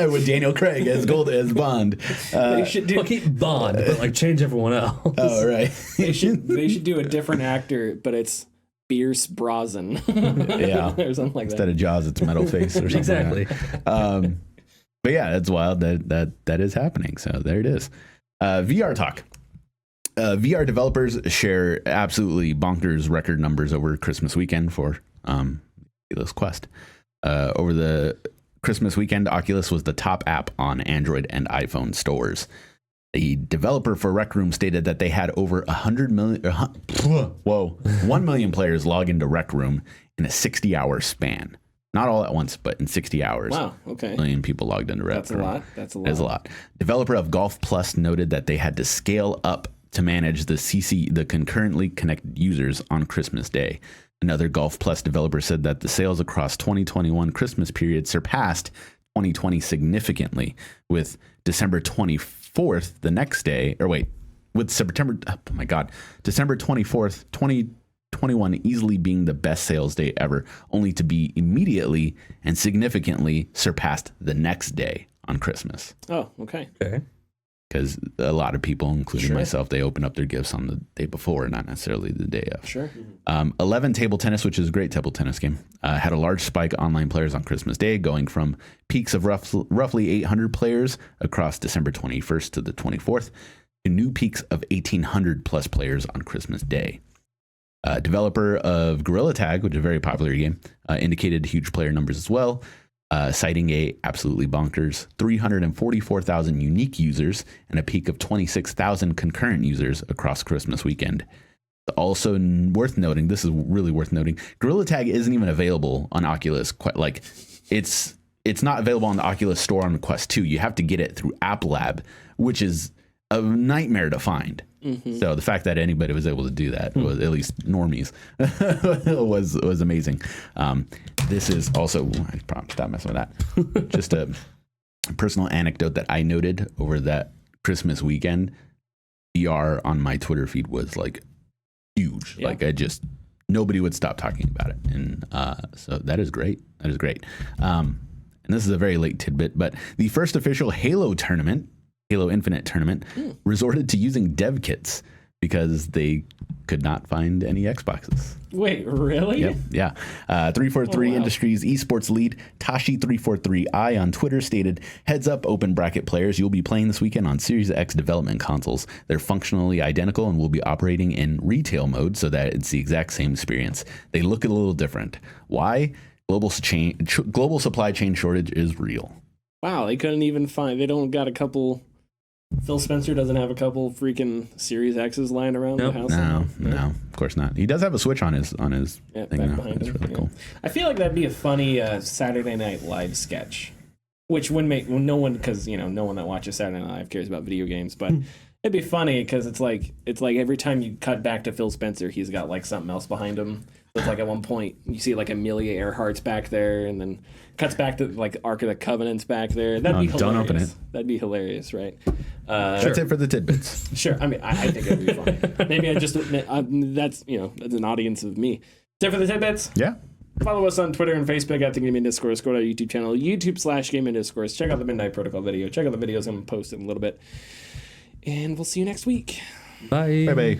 with Daniel Craig as Bond. they should keep Bond, but like change everyone else. Oh, right. they should do a different actor, but it's Pierce Brosnan. Yeah, or something like instead that. of Jaws, it's Metal Face or something. Exactly. Like that. But yeah, that's wild that is happening. So there it is. VR talk. VR developers share absolutely bonkers record numbers over Christmas weekend for Oculus Quest. Over the Christmas weekend, Oculus was the top app on Android and iPhone stores. The developer for Rec Room stated that they had over 1 million players log into Rec Room in a 60-hour span. Not all at once, but in 60 hours. Wow, okay. 1 million people logged into Rec Room. That's a lot. That's a lot. Developer of Golf Plus noted that they had to scale up to manage the concurrently connected users on Christmas Day. Another Golf Plus developer said that the sales across 2021 Christmas period surpassed 2020 significantly, with December 24th the next day, December 24th, 2021 easily being the best sales day ever, only to be immediately and significantly surpassed the next day on Christmas. Oh, okay. Okay. Because a lot of people, including myself, they open up their gifts on the day before, not necessarily the day of. Sure. 11 Table Tennis, which is a great table tennis game, had a large spike online players on Christmas Day, going from peaks of roughly 800 players across December 21st to the 24th to new peaks of 1,800 plus players on Christmas Day. Developer of Gorilla Tag, which is a very popular game, indicated huge player numbers as well, citing a absolutely bonkers 344,000 unique users and a peak of 26,000 concurrent users across Christmas weekend. Also worth noting, this is really worth noting, Gorilla Tag isn't even available on Oculus. It's not available on the Oculus Store on Quest 2. You have to get it through App Lab, which is a nightmare to find. Mm-hmm. So the fact that anybody was able to do that, was at least normies, was amazing. This is also, I probably stop messing with that. Just a personal anecdote that I noted over that Christmas weekend. VR on my Twitter feed was like huge. Yeah. Like nobody would stop talking about it. And so that is great. That is great. And this is a very late tidbit, but the first official Halo Infinite tournament resorted to using dev kits because they could not find any Xboxes. Wait, really? Yep, yeah. 343 Industries esports lead Tashi343i on Twitter stated, "Heads up, open bracket players, you'll be playing this weekend on Series X development consoles. They're functionally identical and will be operating in retail mode so that it's the exact same experience. They look a little different. Why? Global supply chain shortage is real." Wow, they couldn't even find. They don't got a couple. Phil Spencer doesn't have a couple freaking Series X's lying around the house. No, of course not. He does have a Switch on his thing. Back behind him. Really cool. I feel like that'd be a funny Saturday Night Live sketch, which wouldn't make no one, because no one that watches Saturday Night Live cares about video games, but it'd be funny because it's like every time you cut back to Phil Spencer, he's got like something else behind him. It's like at one point you see like Amelia Earhart's back there, and then cuts back to like Ark of the Covenant's back there. That'd be hilarious. Don't open it. That'd be hilarious, right? That's it for the tidbits. Sure. I mean, I think it'd be funny. Maybe that's that's an audience of me. That's it for the tidbits. Yeah. Follow us on Twitter and Facebook at the Gaming Discourse. Go to our YouTube channel, YouTube/Gaming Discourse. Check out the Midnight Protocol video. Check out the videos I'm going to post in a little bit. And we'll see you next week. Bye. Bye-bye.